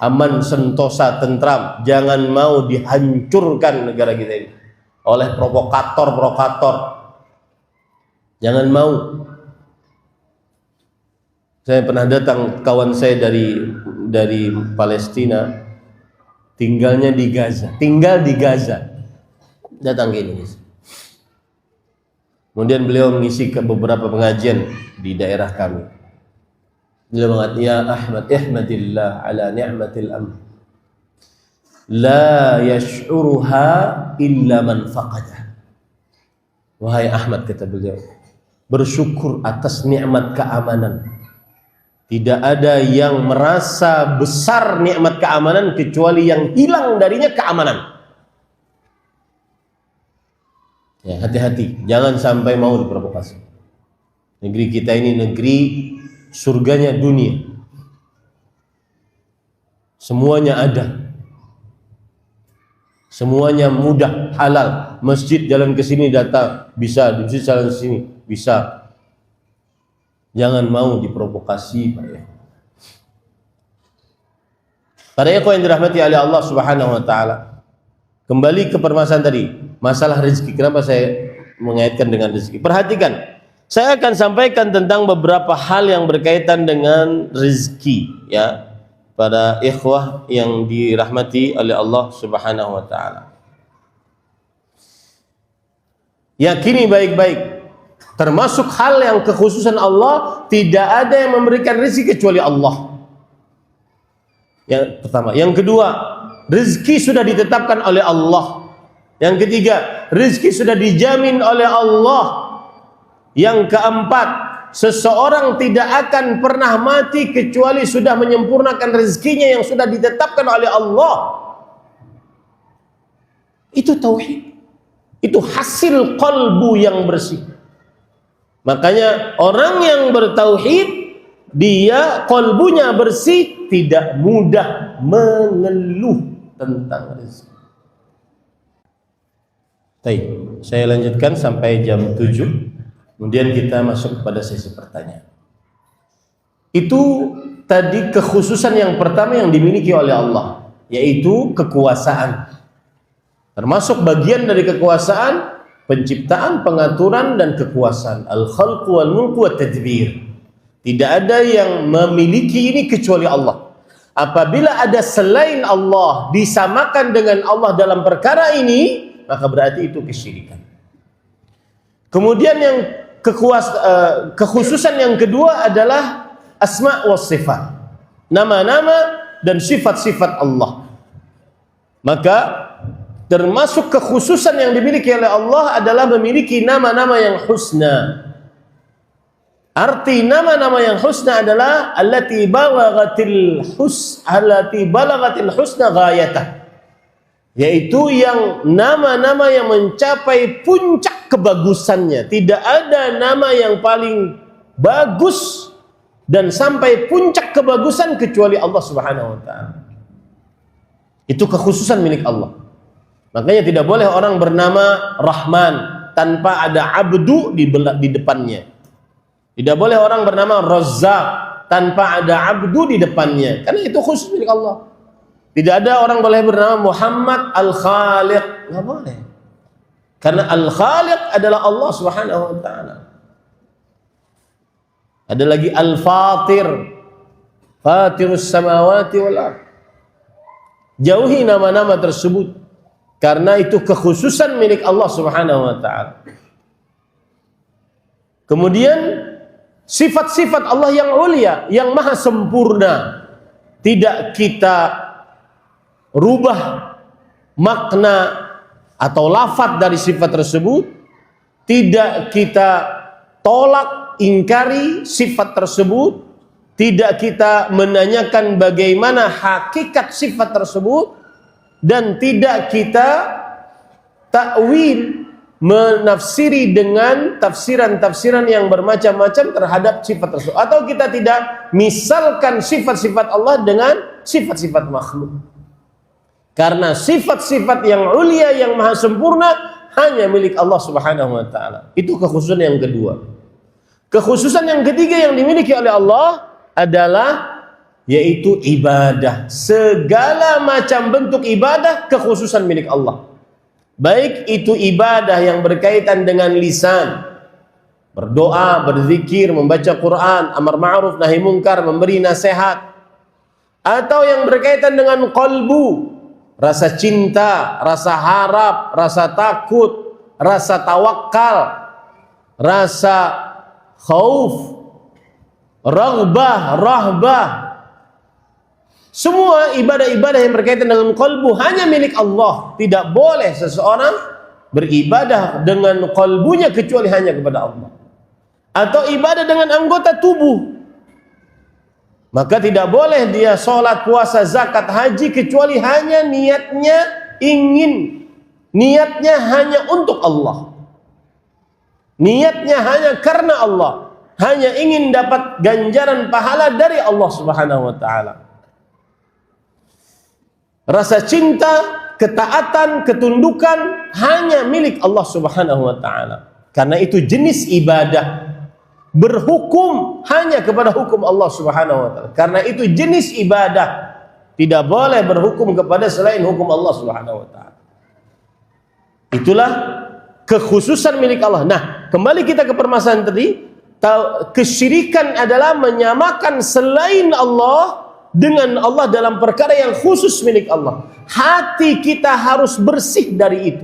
aman, sentosa, tentram. Jangan mau dihancurkan negara kita ini oleh provokator-provokator. Jangan mau. Saya pernah datang, kawan saya dari Palestina, tinggal di Gaza, datang ke Indonesia. Kemudian beliau mengisi ke beberapa pengajian di daerah kami. Beliau mengatakan, ya Ahmad, ihmadillah ala ni'matil amn, la yash'uruha illa man faqadah. Wahai Ahmad, kata beliau, bersyukur atas nikmat keamanan. Tidak ada yang merasa besar nikmat keamanan kecuali yang hilang darinya keamanan. Ya, hati-hati, jangan sampai mau diprovokasi. Negeri kita ini negeri surganya dunia. Semuanya ada. Semuanya mudah, halal. Masjid jalan ke sini datang, bisa. Di masjid jalan ke sini, bisa. Jangan mau diprovokasi, Pak ya. Para ikhwan yang dirahmati oleh Allah Subhanahu wa taala. Kembali ke permasalahan tadi, masalah rezeki. Kenapa saya mengaitkan dengan rezeki? Perhatikan, saya akan sampaikan tentang beberapa hal yang berkaitan dengan rezeki, ya, para ikhwah yang dirahmati oleh Allah Subhanahu wa taala. Yakini baik-baik, termasuk hal yang kekhususan Allah, tidak ada yang memberikan rezeki kecuali Allah. Yang pertama, yang kedua, rezeki sudah ditetapkan oleh Allah. Yang ketiga, rezeki sudah dijamin oleh Allah. Yang keempat, seseorang tidak akan pernah mati kecuali sudah menyempurnakan rezekinya yang sudah ditetapkan oleh Allah. Itu tauhid. Itu hasil qalbu yang bersih. Makanya orang yang bertauhid, dia qalbunya bersih, tidak mudah mengeluh tentang rezeki. Baik, saya lanjutkan sampai jam 7. Kemudian kita masuk kepada sesi pertanyaan. Itu tadi kekhususan yang pertama yang dimiliki oleh Allah, yaitu kekuasaan. Termasuk bagian dari kekuasaan penciptaan, pengaturan dan kekuasaan. Al-khalqu wal mulku wat tadbir. Tidak ada yang memiliki ini kecuali Allah. Apabila ada selain Allah disamakan dengan Allah dalam perkara ini, maka berarti itu kesyirikan. Kemudian yang kekhususan yang kedua adalah asma wa sifat, nama-nama dan sifat-sifat Allah. Maka termasuk kekhususan yang dimiliki oleh Allah adalah memiliki nama-nama yang husna. Arti nama-nama yang husna adalah allati balagatil husna ghayatah, yaitu yang nama-nama yang mencapai puncak kebagusannya. Tidak ada nama yang paling bagus dan sampai puncak kebagusan kecuali Allah Subhanahu wa taala. Itu kekhususan milik Allah. Makanya tidak boleh orang bernama Rahman tanpa ada abdu di depannya. Tidak boleh orang bernama Razzaq tanpa ada abdu di depannya, karena itu khusus milik Allah. Tidak ada orang boleh bernama Muhammad Al-Khaliq, nggak boleh. Karena Al-Khaliq adalah Allah Subhanahu wa taala. Ada lagi Al-Fatir, Fatirus samawati wal ardh. Jauhi nama-nama tersebut, karena itu kekhususan milik Allah Subhanahu wa taala. Kemudian sifat-sifat Allah yang ulia, yang maha sempurna, tidak kita rubah makna atau lafaz dari sifat tersebut, tidak kita tolak, ingkari sifat tersebut, tidak kita menanyakan bagaimana hakikat sifat tersebut, dan tidak kita takwil, menafsiri dengan tafsiran-tafsiran yang bermacam-macam terhadap sifat tersebut, atau kita tidak misalkan sifat-sifat Allah dengan sifat-sifat makhluk. Karena sifat-sifat yang ulia, yang maha sempurna, hanya milik Allah Subhanahu wa taala. Itu kekhususan yang kedua. Kekhususan yang ketiga yang dimiliki oleh Allah adalah yaitu ibadah. Segala macam bentuk ibadah kekhususan milik Allah. Baik itu ibadah yang berkaitan dengan lisan, berdoa, berzikir, membaca Quran, amar ma'ruf, nahi mungkar, memberi nasihat, atau yang berkaitan dengan qalbu, rasa cinta, rasa harap, rasa takut, rasa tawakal, rasa khauf, raghbah, rahbah. Semua ibadah-ibadah yang berkaitan dengan qalbu hanya milik Allah. Tidak boleh seseorang beribadah dengan qalbunya kecuali hanya kepada Allah. Atau ibadah dengan anggota tubuh, maka tidak boleh dia sholat, puasa, zakat, haji kecuali hanya niatnya hanya untuk Allah. Niatnya hanya karena Allah, hanya ingin dapat ganjaran pahala dari Allah Subhanahu wa taala. Rasa cinta, ketaatan, ketundukan hanya milik Allah Subhanahu wa taala. Karena itu jenis ibadah. Berhukum hanya kepada hukum Allah Subhanahu wa taala. Karena itu jenis ibadah. Tidak boleh berhukum kepada selain hukum Allah Subhanahu wa taala. Itulah kekhususan milik Allah. Nah, kembali kita ke permasalahan tadi. Kesyirikan adalah menyamakan selain Allah dengan Allah dalam perkara yang khusus milik Allah. Hati kita harus bersih dari itu.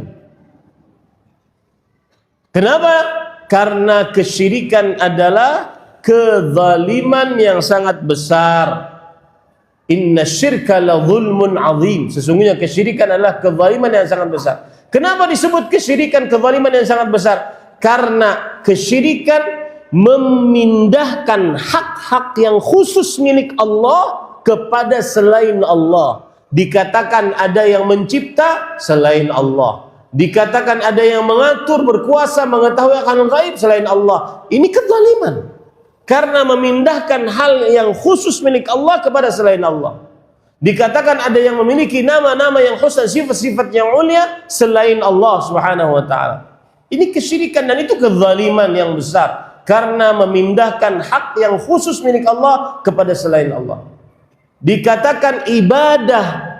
Kenapa? Karena kesyirikan adalah kezaliman yang sangat besar. Inna syirka la zulmun azim. Sesungguhnya kesyirikan adalah kezaliman yang sangat besar. Kenapa disebut kesyirikan kezaliman yang sangat besar? Karena kesyirikan memindahkan hak-hak yang khusus milik Allah kepada selain Allah. Dikatakan ada yang mencipta selain Allah. Dikatakan ada yang mengatur, berkuasa, mengetahui akan gaib selain Allah. Ini kezaliman. Karena memindahkan hal yang khusus milik Allah kepada selain Allah. Dikatakan ada yang memiliki nama-nama yang khusus, sifat-sifat yang ulia selain Allah Subhanahu wa taala. Ini kesyirikan dan itu kezaliman yang besar. karena memindahkan hak yang khusus milik Allah kepada selain Allah. Dikatakan ibadah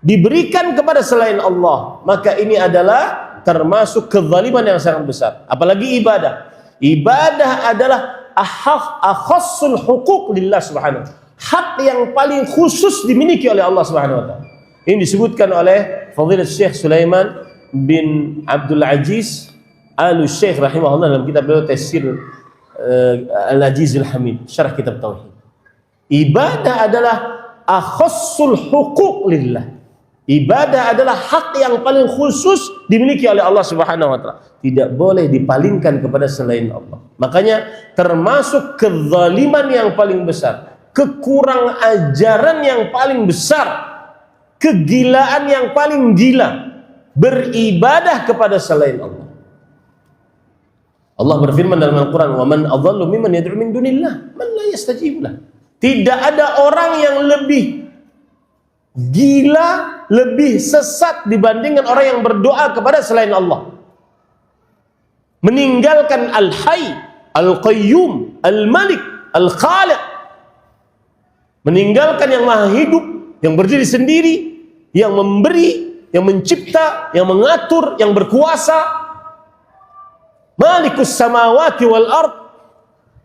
diberikan kepada selain Allah, maka ini adalah termasuk kezaliman yang sangat besar. Apalagi ibadah. Ibadah adalah akhassul hukuk lillah subhanahu. Hak yang paling khusus dimiliki oleh Allah subhanahu wa ta'ala. Ini disebutkan oleh Fadilat Syekh Sulaiman bin Abdul Aziz Al-Syekh rahimahullah dalam kitab beliau Tafsir Al-Aziz Al-Hamid, syarah kitab Tauhid. Ibadah adalah akhassul hukuk lillah. Ibadah adalah hak yang paling khusus dimiliki oleh Allah Subhanahu wa taala. Tidak boleh dipalingkan kepada selain Allah. Makanya termasuk kezaliman yang paling besar, kekurang ajaran yang paling besar, kegilaan yang paling gila, beribadah kepada selain Allah. Allah berfirman dalam Al-Quran, "Wa man adhallu mimman yad'u min dunillah man la yastajib lah." Tidak ada orang yang lebih gila, lebih sesat dibandingkan orang yang berdoa kepada selain Allah. Meninggalkan Al-Hayy, Al-Qayyum, Al-Malik, Al-Khaliq. Meninggalkan yang maha hidup, yang berdiri sendiri, yang memberi, yang mencipta, yang mengatur, yang berkuasa. Malikus samawati wal ard,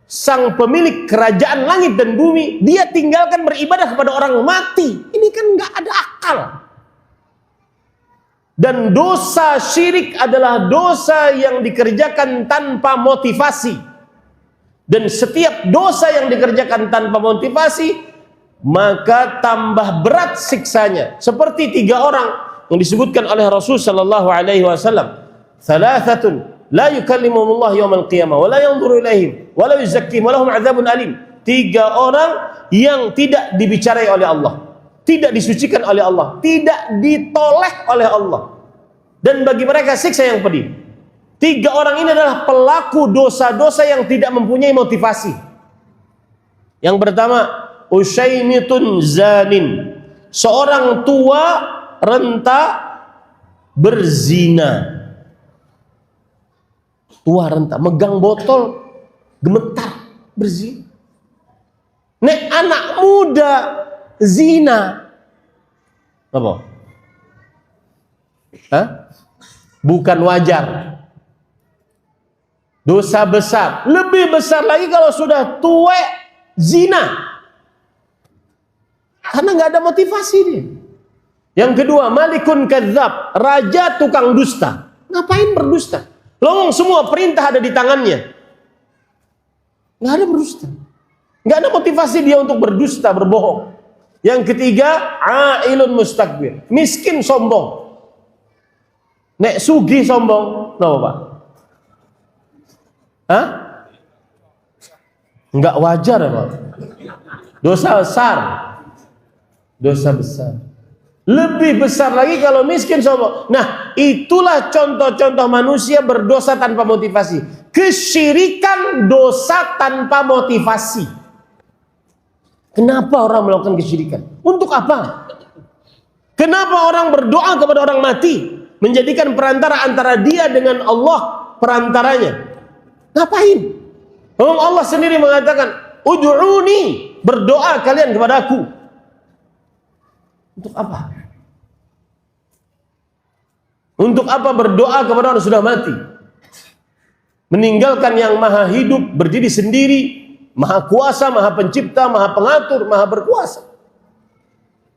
sang pemilik kerajaan langit dan bumi, dia tinggalkan beribadah kepada orang mati. Ini kan nggak ada akal. Dan dosa syirik adalah dosa yang dikerjakan tanpa motivasi. Dan setiap dosa yang dikerjakan tanpa motivasi, maka tambah berat siksanya. Seperti 3 orang yang disebutkan oleh Rasul sallallahu alaihi wasallam, "Thalathatun la yukallimuhumullah yaumal qiyamah wa la yanzuru ilaihim wa la yuzakkihim wa lahum 'adzabun alim." 3 orang yang tidak dibicarai oleh Allah, tidak disucikan oleh Allah, tidak ditoleh oleh Allah, dan bagi mereka siksa yang pedih. 3 orang ini adalah pelaku dosa-dosa yang tidak mempunyai motivasi. Yang pertama, Usyaimitun zanin, seorang tua renta berzina. Tua renta megang botol, gemetar, berzina. Nek anak muda zina, apa? Hah? Bukan wajar. Dosa besar. Lebih besar lagi kalau sudah tua zina. Karena nggak ada motivasi dia. Yang kedua, malikun kadzab, raja tukang dusta. Ngapain berdusta? Lowong semua perintah ada di tangannya. Nggak ada berdusta. Nggak ada motivasi dia untuk berdusta, berbohong. Yang ketiga, ailun mustakbir, miskin sombong. Nek sugih sombong, kenapa Pak? Hah? Nggak wajar ya Pak? Dosa besar. Dosa besar. Lebih besar lagi kalau miskin sombong. Nah, itulah contoh-contoh manusia berdosa tanpa motivasi. Kesyirikan dosa tanpa motivasi. Kenapa orang melakukan kesyirikan? Untuk apa? Kenapa orang berdoa kepada orang mati? Menjadikan perantara antara dia dengan Allah, perantaranya. Ngapain? Allah sendiri mengatakan, "Ud'uni", berdoa kalian kepada aku. Untuk apa? Untuk apa berdoa kepada orang sudah mati? Meninggalkan yang maha hidup, berdiri sendiri, maha kuasa, maha pencipta, maha pengatur, maha berkuasa.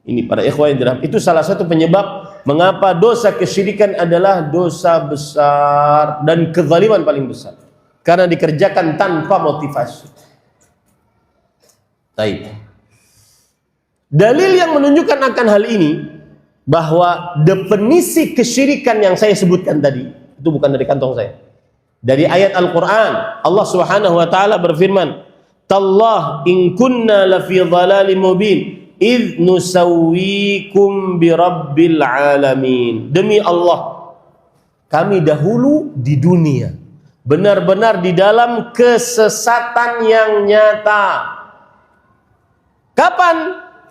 Ini para ikhwan yang dirahmati, itu salah satu penyebab mengapa dosa kesyirikan adalah dosa besar dan kezaliman paling besar. Karena dikerjakan tanpa motivasi. Baik. Dalil yang menunjukkan akan hal ini, bahwa definisi kesyirikan yang saya sebutkan tadi, itu bukan dari kantong saya. Dari ayat Al-Quran, Allah Subhanahu wa ta'ala berfirman, "Tallah in kunna lafi dhalalim mubin idh nusawwikum birabbil alamin." Demi Allah, kami dahulu di dunia benar-benar di dalam kesesatan yang nyata. Kapan?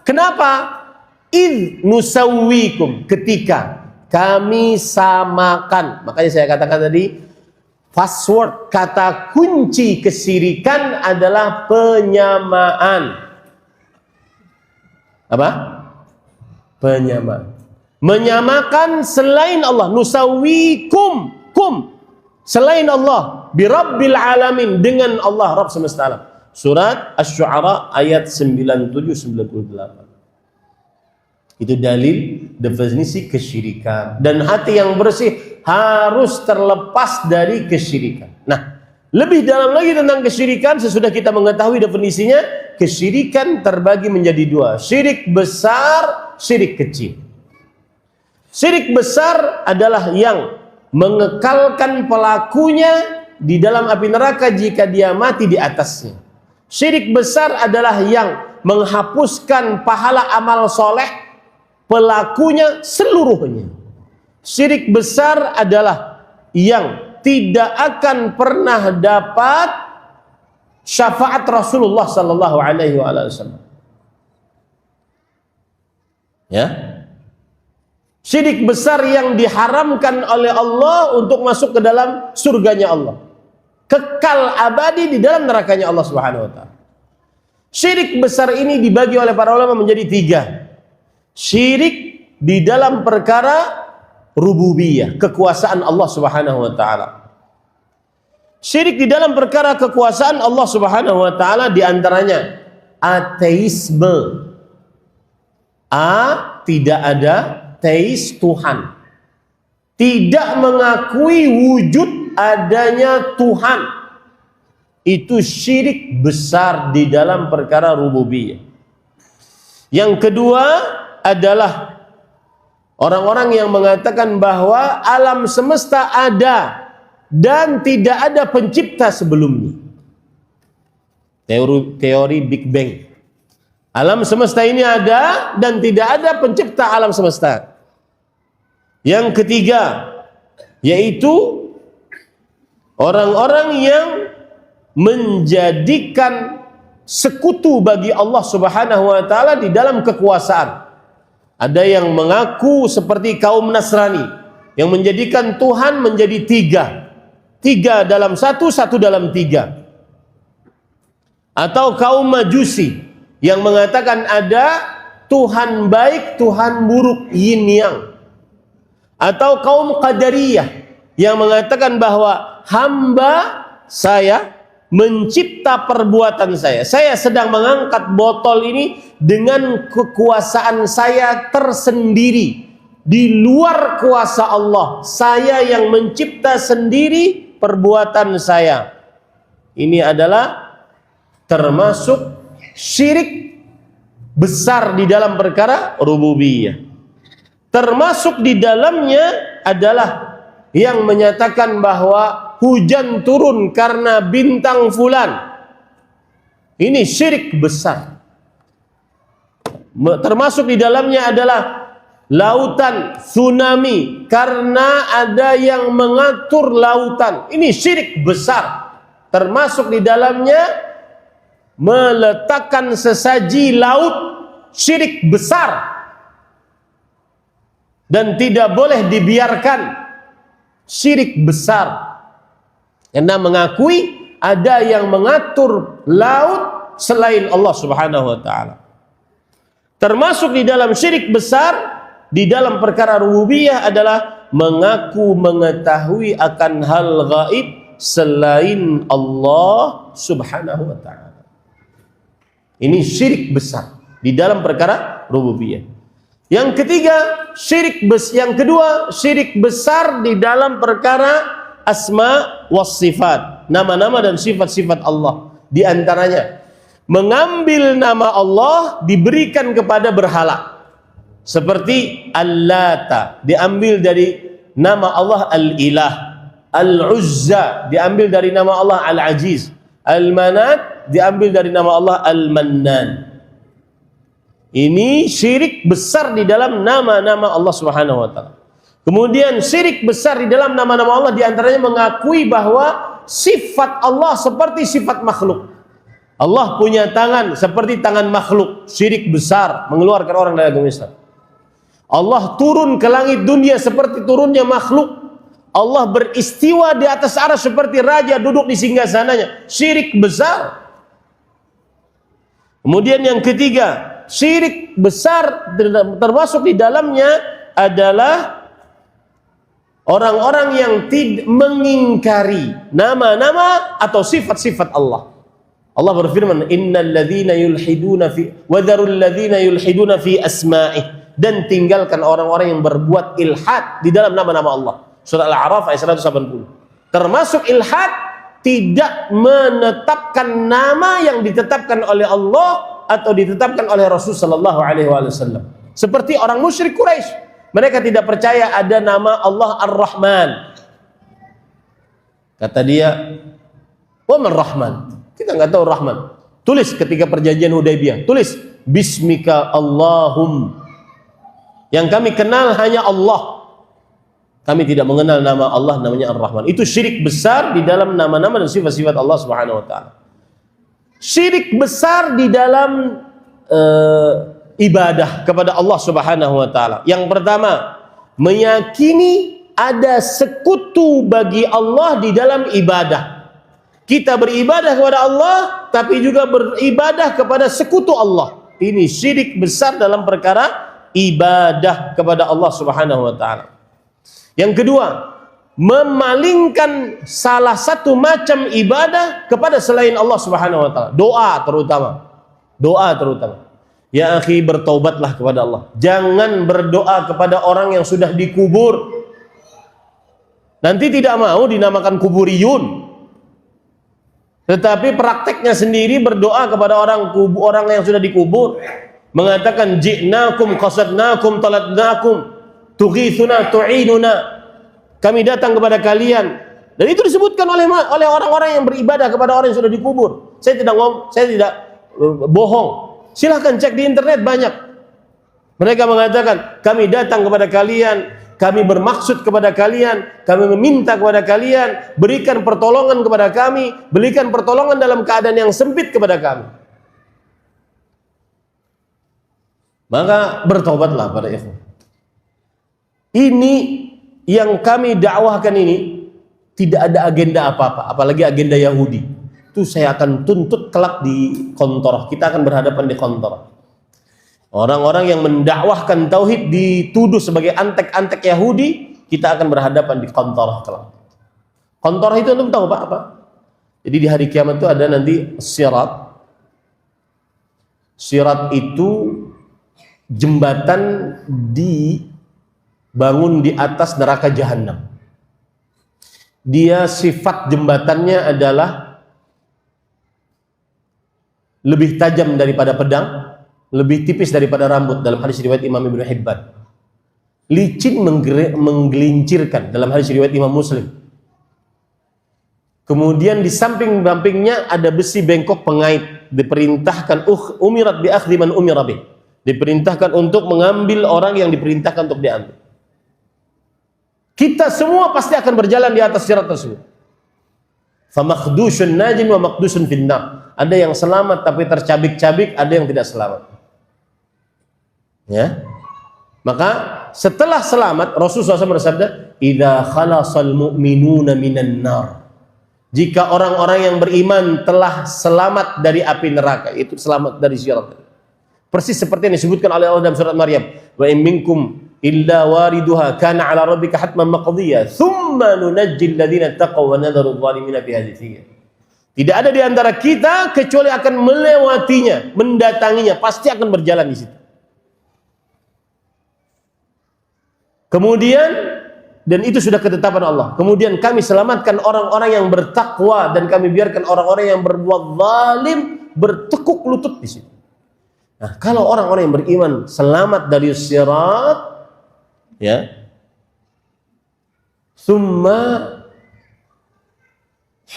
Kenapa? Idh nusawwikum, ketika kami samakan. Makanya saya katakan tadi, password, kata kunci kesyirikan adalah penyamaan. Apa? Penyamaan. Menyamakan selain Allah. Nusawikum, selain Allah, birabbil alamin, dengan Allah Rabb semesta alam. Surat Asy-Syu'ara ayat 97-98. Itu dalil definisi kesyirikan. Dan hati yang bersih harus terlepas dari kesyirikan. Nah, lebih dalam lagi tentang kesyirikan, sesudah kita mengetahui definisinya, kesyirikan terbagi menjadi dua. Syirik besar, syirik kecil. Syirik besar adalah yang mengekalkan pelakunya di dalam api neraka jika dia mati di atasnya. Syirik besar adalah yang menghapuskan pahala amal soleh pelakunya seluruhnya. Syirik besar adalah yang tidak akan pernah dapat syafaat Rasulullah sallallahu alaihi wasallam. Ya. Syirik besar yang diharamkan oleh Allah untuk masuk ke dalam surganya Allah. Kekal abadi di dalam nerakanya Allah Subhanahu wa taala. Syirik besar ini dibagi oleh para ulama menjadi tiga. Syirik di dalam perkara rububiyah, kekuasaan Allah Subhanahu wa taala. Syirik di dalam perkara kekuasaan Allah Subhanahu wa taala di antaranya ateisme. Tidak ada teis Tuhan. Tidak mengakui wujud adanya Tuhan. Itu syirik besar di dalam perkara rububiyah. Yang kedua adalah orang-orang yang mengatakan bahwa alam semesta ada dan tidak ada pencipta sebelumnya. Teori Big Bang. Alam semesta ini ada dan tidak ada pencipta alam semesta. Yang ketiga yaitu orang-orang yang menjadikan sekutu bagi Allah Subhanahu wa taala di dalam kekuasaan. Ada yang mengaku seperti kaum Nasrani yang menjadikan Tuhan menjadi tiga. Tiga dalam satu, satu dalam tiga. Atau kaum Majusi yang mengatakan ada Tuhan baik, Tuhan buruk, yin yang. Atau kaum Qadariyah yang mengatakan bahwa hamba saya mencipta perbuatan saya. Saya sedang mengangkat botol ini dengan kekuasaan saya tersendiri. Di luar kuasa Allah. Saya yang mencipta sendiri perbuatan saya. Ini adalah termasuk syirik besar di dalam perkara rububiyah. Termasuk di dalamnya adalah yang menyatakan bahwa hujan turun karena bintang fulan. Ini syirik besar. Termasuk di dalamnya adalah lautan tsunami karena ada yang mengatur lautan. Ini syirik besar. Termasuk di dalamnya meletakkan sesaji laut, syirik besar. Dan tidak boleh dibiarkan, syirik besar. Karena mengakui ada yang mengatur laut selain Allah Subhanahu wa taala. Termasuk di dalam syirik besar di dalam perkara rububiyah adalah mengaku mengetahui akan hal gaib selain Allah Subhanahu wa taala. Ini syirik besar di dalam perkara rububiyah. Yang ketiga, yang kedua, syirik besar di dalam perkara asma was sifat, nama-nama dan sifat-sifat Allah. Di antaranya mengambil nama Allah diberikan kepada berhala. Seperti Al-Lata diambil dari nama Allah Al-Ilah, Al-Uzza diambil dari nama Allah Al-Aziz, Al-Manat diambil dari nama Allah Al-Mannan. Ini syirik besar di dalam nama-nama Allah Subhanahu wa taala. Kemudian syirik besar di dalam nama-nama Allah di antaranya mengakui bahwa sifat Allah seperti sifat makhluk. Allah punya tangan seperti tangan makhluk. Syirik besar, mengeluarkan orang dari agama Islam. Allah turun ke langit dunia seperti turunnya makhluk. Allah beristiwa di atas arsy seperti raja duduk di singgasananya. Syirik besar. Kemudian yang ketiga, syirik besar termasuk di dalamnya adalah orang-orang yang mengingkari nama-nama atau sifat-sifat Allah. Allah berfirman, "Innal ladzina yulhiduna fi wa dzarul ladzina yulhiduna fi asma'ih." Dan tinggalkan orang-orang yang berbuat ilhad di dalam nama-nama Allah. Surah Al-A'raf ayat 180. Termasuk ilhad tidak menetapkan nama yang ditetapkan oleh Allah atau ditetapkan oleh Rasul sallallahu alaihi wasallam. Seperti orang musyrik Quraisy, mereka tidak percaya ada nama Allah Ar-Rahman. Kata dia, "Wa man Rahman?" Kita nggak tahu Rahman. Tulis ketika perjanjian Hudaybiyah, tulis Bismika Allahum. Yang kami kenal hanya Allah. Kami tidak mengenal nama Allah namanya Ar-Rahman. Itu syirik besar di dalam nama-nama dan sifat-sifat Allah Subhanahu wa taala. Syirik besar di dalam ibadah kepada Allah Subhanahu wa taala. Yang pertama, meyakini ada sekutu bagi Allah di dalam ibadah. Kita beribadah kepada Allah tapi juga beribadah kepada sekutu Allah. Ini syirik besar dalam perkara ibadah kepada Allah Subhanahu wa taala. Yang kedua, memalingkan salah satu macam ibadah kepada selain Allah Subhanahu wa taala. Doa terutama. Ya akhi, bertaubatlah kepada Allah. Jangan berdoa kepada orang yang sudah dikubur. Nanti tidak mau dinamakan kuburiyun. Tetapi prakteknya sendiri berdoa kepada orang yang sudah dikubur, mengatakan ji'nakum qasadnakum taladnakum tughithuna tu'inuna. Kami datang kepada kalian. Dan itu disebutkan oleh orang-orang yang beribadah kepada orang yang sudah dikubur. Saya tidak bohong. Silahkan cek di internet, banyak. Mereka mengatakan, kami datang kepada kalian, kami bermaksud kepada kalian, kami meminta kepada kalian, berikan pertolongan kepada kami, berikan pertolongan dalam keadaan yang sempit kepada kami. Maka bertobatlah para ikhwan. Ini yang kami dakwahkan ini tidak ada agenda apa-apa, apalagi agenda Yahudi. Itu saya akan tuntut kelak di kontor. Kita akan berhadapan di kontor. Orang-orang yang mendakwahkan tauhid dituduh sebagai antek-antek Yahudi, kita akan berhadapan di kontor kelak. Kontor itu antum tahu Pak apa? Jadi di hari kiamat itu ada nanti sirat. Sirat itu jembatan dibangun di atas neraka jahanam. Dia sifat jembatannya adalah lebih tajam daripada pedang, lebih tipis daripada rambut dalam hadis riwayat Imam Ibnu Hibban. Licin menggelincirkan dalam hadis riwayat Imam Muslim. Kemudian di samping-sampingnya ada besi bengkok pengait, diperintahkan umirat bi akhdhi man umira bih. Diperintahkan untuk mengambil orang yang diperintahkan untuk diambil. Kita semua pasti akan berjalan di atas sirat tersebut. Fa makhdushun najin wa maqdusun finnar. Ada yang selamat tapi tercabik-cabik, ada yang tidak selamat. Ya. Maka setelah selamat, Rasulullah SAW bersabda, "Idza khalasal mu'minuna minan nar." Jika orang-orang yang beriman telah selamat dari api neraka, itu selamat dari sirat. Persis seperti yang disebutkan oleh Allah dalam surat Maryam, "Wa in minkum illa wariduha kana 'ala rabbika hatman maqdiyya, thumma nunajjil ladzina taqaw wa nadharu adh-dhalimina fiha jithiya." Tidak ada di antara kita kecuali akan melewatinya, mendatanginya, pasti akan berjalan di situ. Kemudian, dan itu sudah ketetapan Allah. Kemudian kami selamatkan orang-orang yang bertakwa dan kami biarkan orang-orang yang berbuat zalim bertekuk lutut di situ. Nah, kalau orang-orang yang beriman selamat dari sirat, ya, summa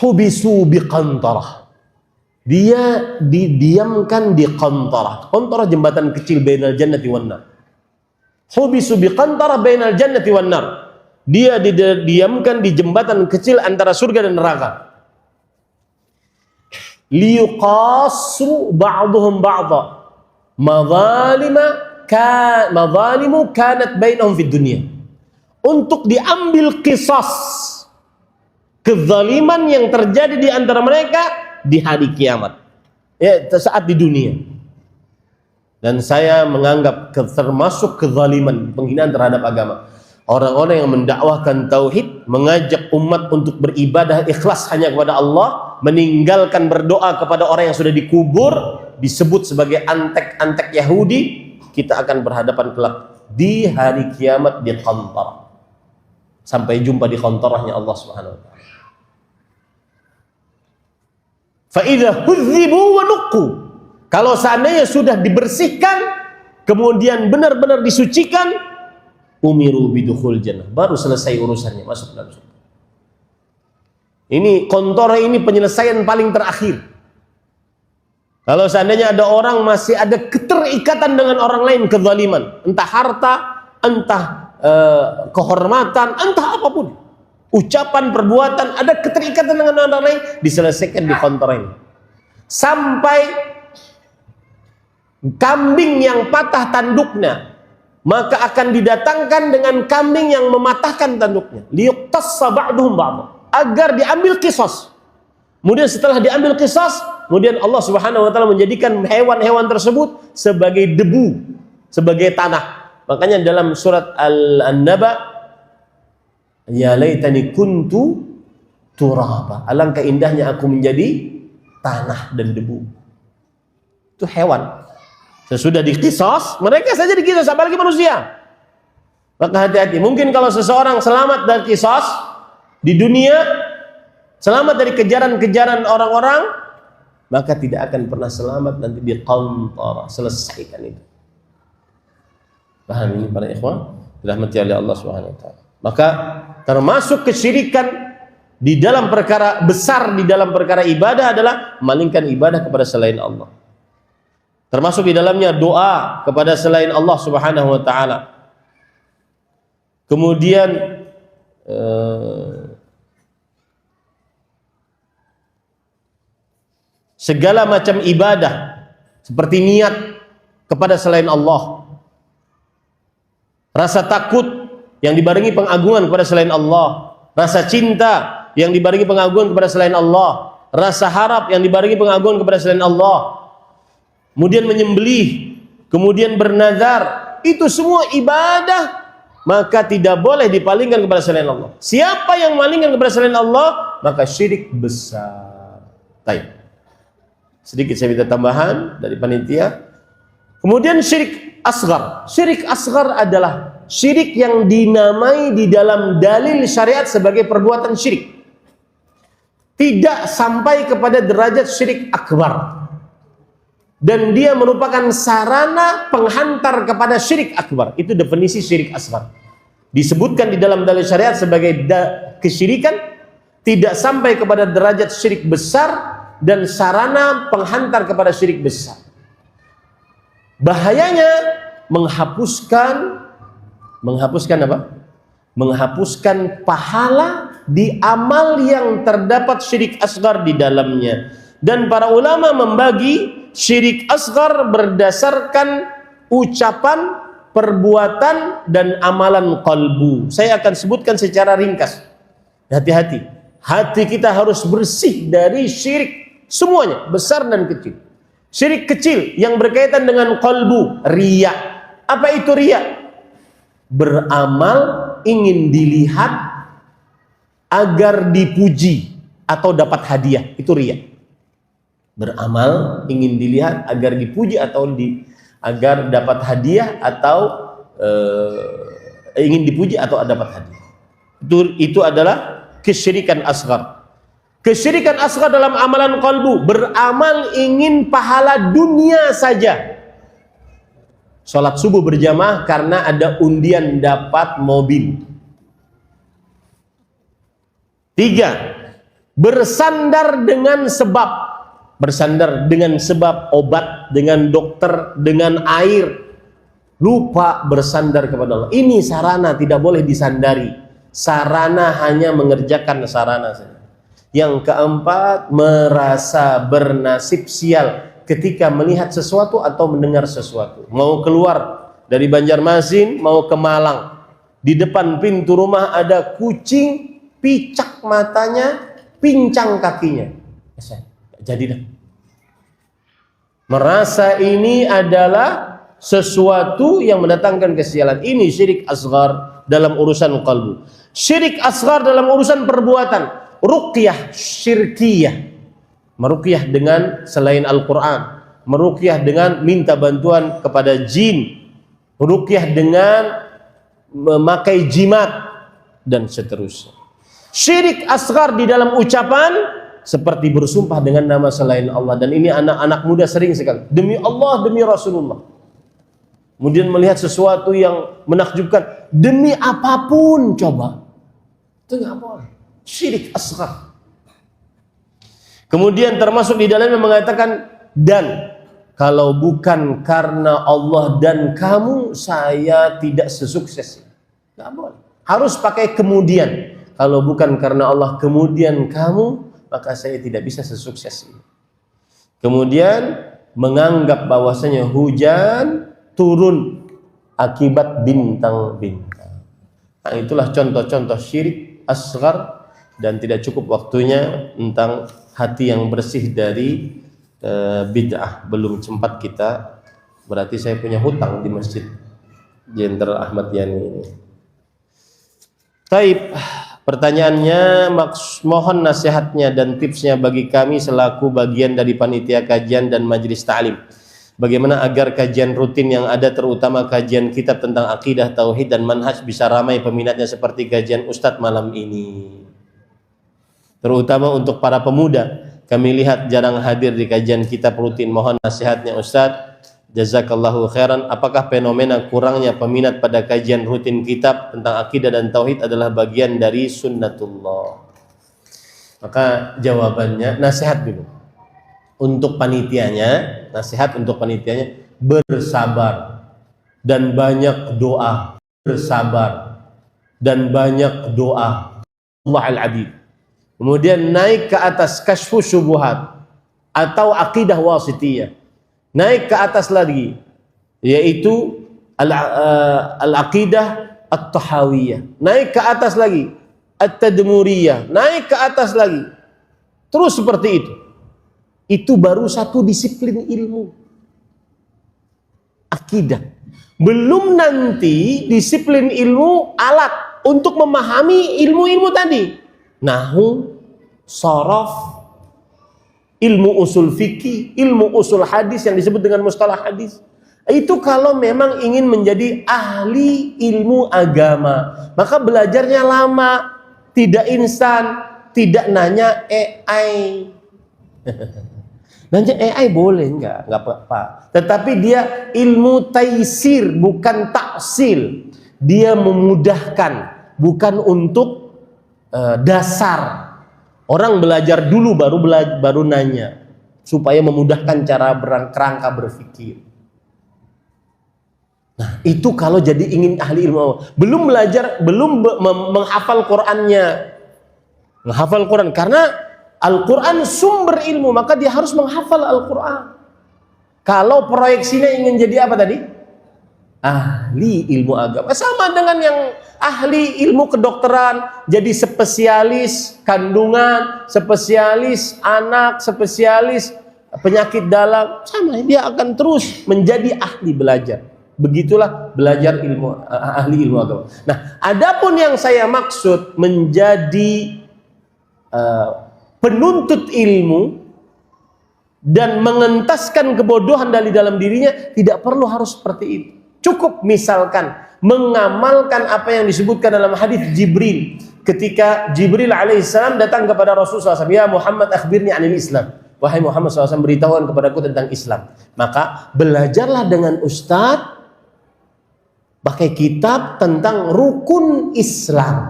hubisu biqantarah. Dia didiamkan di qantarah. Qantarah jembatan kecil bainal jannati wan nar. Hubisu biqantarah bainal jannati wan nar. Dia didiamkan di jembatan kecil antara surga dan neraka. Liyuqasu ba'dhum ba'dha. Madzalimu kanat bainahum fid dunya. untuk diambil qisas kezaliman yang terjadi di antara mereka di hari kiamat, ya, saat di dunia. Dan saya menganggap termasuk kezaliman, penghinaan terhadap agama, orang-orang yang mendakwahkan tauhid, mengajak umat untuk beribadah ikhlas hanya kepada Allah, meninggalkan berdoa kepada orang yang sudah dikubur, disebut sebagai antek-antek Yahudi. Kita akan berhadapan kelak di hari kiamat di qantarah. Sampai jumpa di qantarahnya Allah Subhanahu wa taala. Fa idza hudzibu wa nuqqu, kalau seandainya sudah dibersihkan, kemudian benar-benar disucikan, umiru bidukhul jannah, baru selesai urusannya, masuk dalam surga. Ini qantarah, ini penyelesaian paling terakhir. Kalau seandainya ada orang masih ada keterikatan dengan orang lain, kezaliman, entah harta, entah kehormatan, entah apapun, ucapan, perbuatan, ada keterikatan dengan orang lain, diselesaikan di qantarah ini. Sampai kambing yang patah tanduknya, maka akan didatangkan dengan kambing yang mematahkan tanduknya, liyuqtassa ba'duhum ba'd, agar diambil qisas. Kemudian setelah diambil qisas, kemudian Allah Subhanahu wa taala menjadikan hewan-hewan tersebut sebagai debu, sebagai tanah. Makanya dalam surat An-Naba, ya laitani kuntu turaba, alangkah indahnya aku menjadi tanah dan debu. Itu hewan. Sesudah diqisas, mereka saja diqisas, apalagi manusia. Maka hati-hati. Mungkin kalau seseorang selamat dari qisas di dunia, selamat dari kejaran-kejaran orang-orang, maka tidak akan pernah selamat nanti di qantarah. Selesaikan itu. Paham ini para ikhwan? Dirahmati oleh Allah Subhanahu wa taala. Maka termasuk kesyirikan di dalam perkara besar, di dalam perkara ibadah adalah memalingkan ibadah kepada selain Allah. Termasuk di dalamnya doa kepada selain Allah Subhanahu wa taala. Kemudian segala macam ibadah seperti niat kepada selain Allah, rasa takut yang dibarengi pengagungan kepada selain Allah, rasa cinta yang dibarengi pengagungan kepada selain Allah, rasa harap yang dibarengi pengagungan kepada selain Allah, kemudian menyembelih, kemudian bernazar, itu semua ibadah, maka tidak boleh dipalingkan kepada selain Allah. Siapa yang memalingkan kepada selain Allah, maka syirik besar. Baik. Sedikit saya minta tambahan dari panitia. Kemudian syirik asghar. Syirik asghar adalah syirik yang dinamai di dalam dalil syariat sebagai perbuatan syirik, tidak sampai kepada derajat syirik akbar, dan dia merupakan sarana penghantar kepada syirik akbar. Itu definisi syirik asghar. Disebutkan di dalam dalil syariat sebagai kesyirikan, tidak sampai kepada derajat syirik besar, dan sarana penghantar kepada syirik besar. Bahayanya menghapuskan apa? Menghapuskan pahala di amal yang terdapat syirik asghar di dalamnya. Dan para ulama membagi syirik asghar berdasarkan ucapan, perbuatan, dan amalan qalbu. Saya akan sebutkan secara ringkas. Hati-hati. Hati kita harus bersih dari syirik semuanya, besar dan kecil. Syirik kecil yang berkaitan dengan qalbu, riya. Apa itu riya? Beramal ingin dilihat agar dipuji atau dapat hadiah, itu riya. Beramal ingin dilihat agar dipuji atau agar dapat hadiah, atau ingin dipuji atau dapat hadiah. Itu adalah kesyirikan asghar. Kesyirikan asghar dalam amalan qalbu, beramal ingin pahala dunia saja. Sholat subuh berjamaah karena ada undian dapat mobil. 3. Bersandar dengan sebab. Bersandar dengan sebab obat, dengan dokter, dengan air. Lupa bersandar kepada Allah. Ini sarana, tidak boleh disandari. Sarana hanya mengerjakan sarana saja. Yang keempat, merasa bernasib sial ketika melihat sesuatu atau mendengar sesuatu. Mau keluar dari Banjarmasin, mau ke Malang, di depan pintu rumah ada kucing, picak matanya, pincang kakinya. Jadi dah. Merasa ini adalah sesuatu yang mendatangkan kesialan. Ini syirik asghar dalam urusan qalbu. Syirik asghar dalam urusan perbuatan. Ruqyah syirkiyah. Meruqyah dengan selain Al-Quran. Meruqyah dengan minta bantuan kepada jin. Ruqyah dengan memakai jimat dan seterusnya. Syirik asghar di dalam ucapan seperti bersumpah dengan nama selain Allah, dan ini anak-anak muda sering sekali, demi Allah, demi Rasulullah. Kemudian melihat sesuatu yang menakjubkan, demi apapun, coba. Itu nggak boleh. Syirik asghar. Kemudian termasuk di dalamnya mengatakan, dan kalau bukan karena Allah dan kamu, saya tidak sesukses. Nggak boleh. Harus pakai kemudian. Kalau bukan karena Allah kemudian kamu, maka saya tidak bisa sesukses ini. Kemudian menganggap bahwasanya hujan turun akibat bintang-bintang. Nah, itulah contoh-contoh syirik asghar, dan tidak cukup waktunya tentang hati yang bersih dari bid'ah. Belum sempat kita, berarti saya punya hutang di Masjid Jenderal Ahmad Yani ini. Taib. Pertanyaannya, mohon nasihatnya dan tipsnya bagi kami selaku bagian dari panitia kajian dan majelis ta'lim. Bagaimana agar kajian rutin yang ada, terutama kajian kitab tentang akidah, tauhid dan manhaj, bisa ramai peminatnya seperti kajian Ustadz malam ini. Terutama untuk para pemuda, kami lihat jarang hadir di kajian kitab rutin. Mohon nasihatnya Ustadz. Jazakallahu khairan. Apakah fenomena kurangnya peminat pada kajian rutin kitab tentang akidah dan tauhid adalah bagian dari sunnatullah? Maka jawabannya, nasihat dulu untuk panitianya, nasihat untuk panitianya, bersabar dan banyak doa. Bersabar dan banyak doa. Allah al-adid. Kemudian naik ke atas kasyfu syubuhat atau akidah wasitiyah. Naik ke atas lagi, yaitu al-aqidah at-tahawiyah. Naik ke atas lagi, at-tadmuriyah. Naik ke atas lagi, terus seperti itu. Itu baru satu disiplin ilmu, akidah. Belum nanti disiplin ilmu alat untuk memahami ilmu-ilmu tadi, nahwu, sharaf, ilmu usul fikih, ilmu usul hadis yang disebut dengan mustalah hadis. Itu kalau memang ingin menjadi ahli ilmu agama, maka belajarnya lama, tidak instan, tidak nanya AI. Nanya AI boleh, enggak apa-apa. Tetapi dia ilmu taisir, bukan taksil. Dia memudahkan, bukan untuk dasar. Orang belajar dulu baru nanya, supaya memudahkan cara kerangka berpikir. Nah, itu kalau jadi ingin ahli ilmu Allah. Belum belajar, belum menghafal Qur'annya. Menghafal Qur'an, karena Al-Qur'an sumber ilmu, maka dia harus menghafal Al-Qur'an. Kalau proyeksinya ingin jadi apa tadi? Ahli ilmu agama. Sama dengan yang ahli ilmu kedokteran, jadi spesialis kandungan, spesialis anak, spesialis penyakit dalam. Sama, dia akan terus menjadi ahli belajar. Begitulah belajar ilmu, ahli ilmu agama. Nah, adapun yang saya maksud menjadi penuntut ilmu dan mengentaskan kebodohan dari dalam dirinya, tidak perlu harus seperti itu. Cukup misalkan mengamalkan apa yang disebutkan dalam hadis Jibril, ketika Jibril alaihissalam datang kepada Rasulullah SAW, ya Muhammad akhbirni anil Islam, wahai Muhammad SAW, beritahukan kepadaku tentang Islam. Maka belajarlah dengan ustadz, pakai kitab tentang rukun Islam,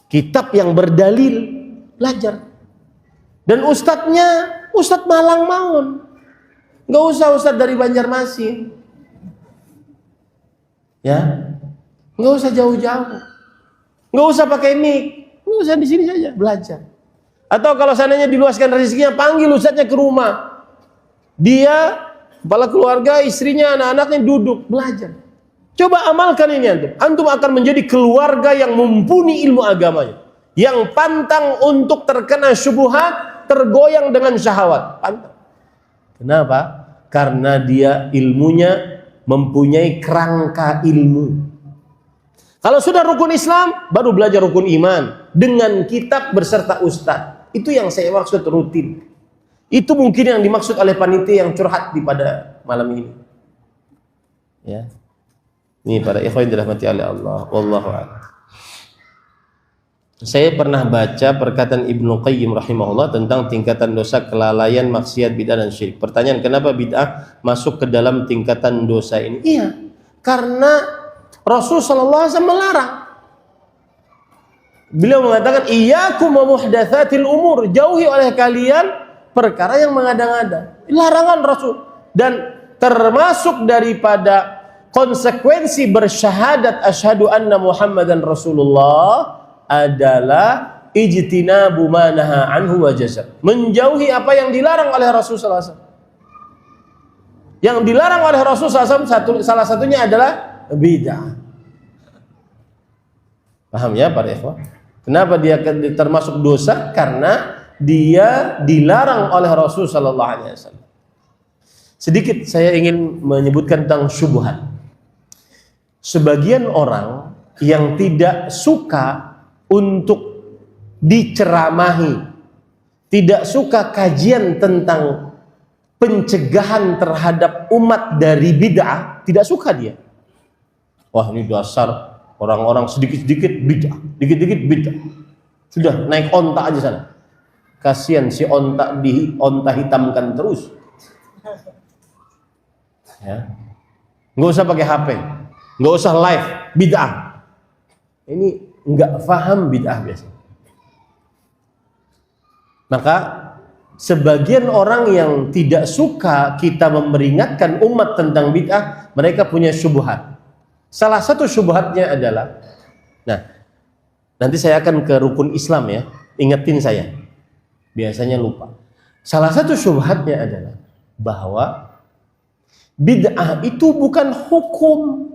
kitab yang berdalil, belajar. Dan ustadznya ustadz Malang Maun, nggak usah ustadz dari Banjarmasin. Ya, nggak usah jauh-jauh, nggak usah pakai mic, nggak usah di sini saja belajar. Atau kalau seandainya diluaskan rezekinya, panggil ustadznya ke rumah. Dia, kepala keluarga, istrinya, anak-anaknya duduk belajar. Coba amalkan ini antum. Antum akan menjadi keluarga yang mumpuni ilmu agamanya, yang pantang untuk terkena syubhat, tergoyang dengan syahwat. Pantang. Kenapa? Karena dia ilmunya mempunyai kerangka ilmu. Kalau sudah rukun Islam, baru belajar rukun iman dengan kitab berserta ustaz. Itu yang saya maksud rutin. Itu mungkin yang dimaksud oleh panitia yang curhat di pada malam ini. Ya. Ini para ikhwan dirahmati oleh Allah. Wallahu a'lam. Saya pernah baca perkataan Ibnu Qayyim rahimahullah tentang tingkatan dosa kelalaian, maksiat, bid'ah dan syirik. Pertanyaan, kenapa bid'ah masuk ke dalam tingkatan dosa ini? Iya, karena Rasul sallallahu alaihi wasallam melarang. Beliau mengatakan, iyyakum wa muhdatsatil umur, jauhi oleh kalian perkara yang mengada-ngada. Larangan Rasul. Dan termasuk daripada konsekuensi bersyahadat asyhadu anna Muhammadan Rasulullah adalah ijtinabu ma naha anhu wa jazar. Menjauhi apa yang dilarang oleh Rasul sallallahu alaihi wasallam. Yang dilarang oleh Rasul sallallahu alaihi wasallam salah satunya adalah bid'ah. Paham ya para ikhwah? Kenapa dia termasuk dosa? Karena dia dilarang oleh Rasul sallallahu alaihi wasallam. Sedikit saya ingin menyebutkan tentang syubhat. Sebagian orang yang tidak suka untuk diceramahi, tidak suka kajian tentang pencegahan terhadap umat dari bid'ah, tidak suka dia. Wah, ini dasar orang-orang sedikit-sedikit bid'ah, dikit-dikit bid'ah. Sudah naik onta aja sana. Kasihan si onta hitamkan terus. Ya. Nggak usah pakai HP, nggak usah live, bid'ah. Ini nggak paham bid'ah biasa. Maka sebagian orang yang tidak suka kita memperingatkan umat tentang bid'ah, mereka punya syubhat. Salah satu syubhatnya adalah, nah, nanti saya akan ke rukun Islam ya, ingetin saya. Biasanya lupa. Salah satu syubhatnya adalah bahwa bid'ah itu bukan hukum.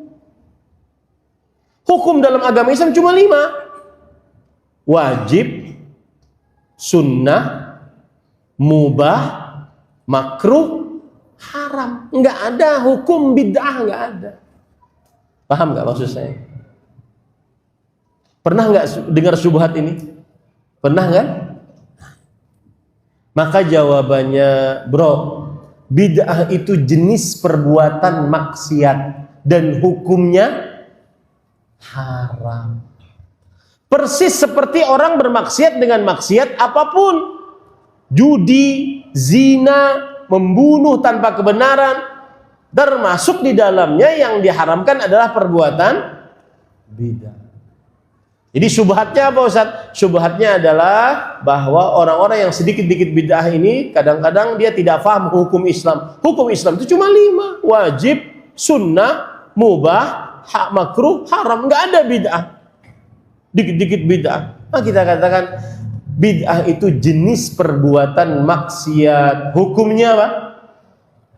Hukum dalam agama Islam cuma 5. Wajib, sunnah, mubah, makruh, haram. Enggak ada hukum bid'ah, enggak ada. Paham enggak maksud saya? Pernah enggak dengar syubhat ini? Pernah kan? Maka jawabannya, bro, bid'ah itu jenis perbuatan maksiat dan hukumnya haram. Persis seperti orang bermaksiat dengan maksiat apapun. Judi, zina, membunuh tanpa kebenaran, termasuk di dalamnya yang diharamkan adalah perbuatan bid'ah. Jadi syubhatnya apa Ustaz? Syubhatnya adalah bahwa orang-orang yang sedikit-dikit bid'ah ini kadang-kadang dia tidak paham hukum Islam. Hukum Islam itu cuma 5. Wajib, sunnah, mubah, makruh, haram. Enggak ada bid'ah. Dikit-dikit bid'ah. Nah, kita katakan bid'ah itu jenis perbuatan maksiat. Hukumnya apa?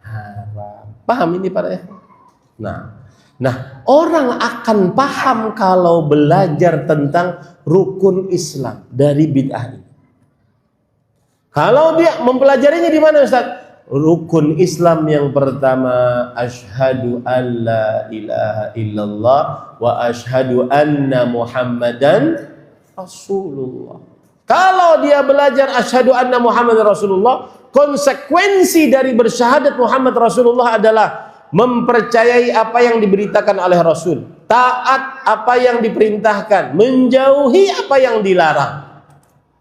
Haram. Paham ini para ikhwan? Nah, orang akan paham kalau belajar tentang rukun Islam dari bid'ah ini. Kalau dia mempelajarinya di mana Ustaz? Rukun Islam yang pertama, asyhadu alla ilaha illallah wa asyhadu anna Muhammadan Rasulullah. Kalau dia belajar asyhadu anna Muhammadan Rasulullah, konsekuensi dari bersyahadat Muhammad Rasulullah adalah mempercayai apa yang diberitakan oleh Rasul, taat apa yang diperintahkan, menjauhi apa yang dilarang,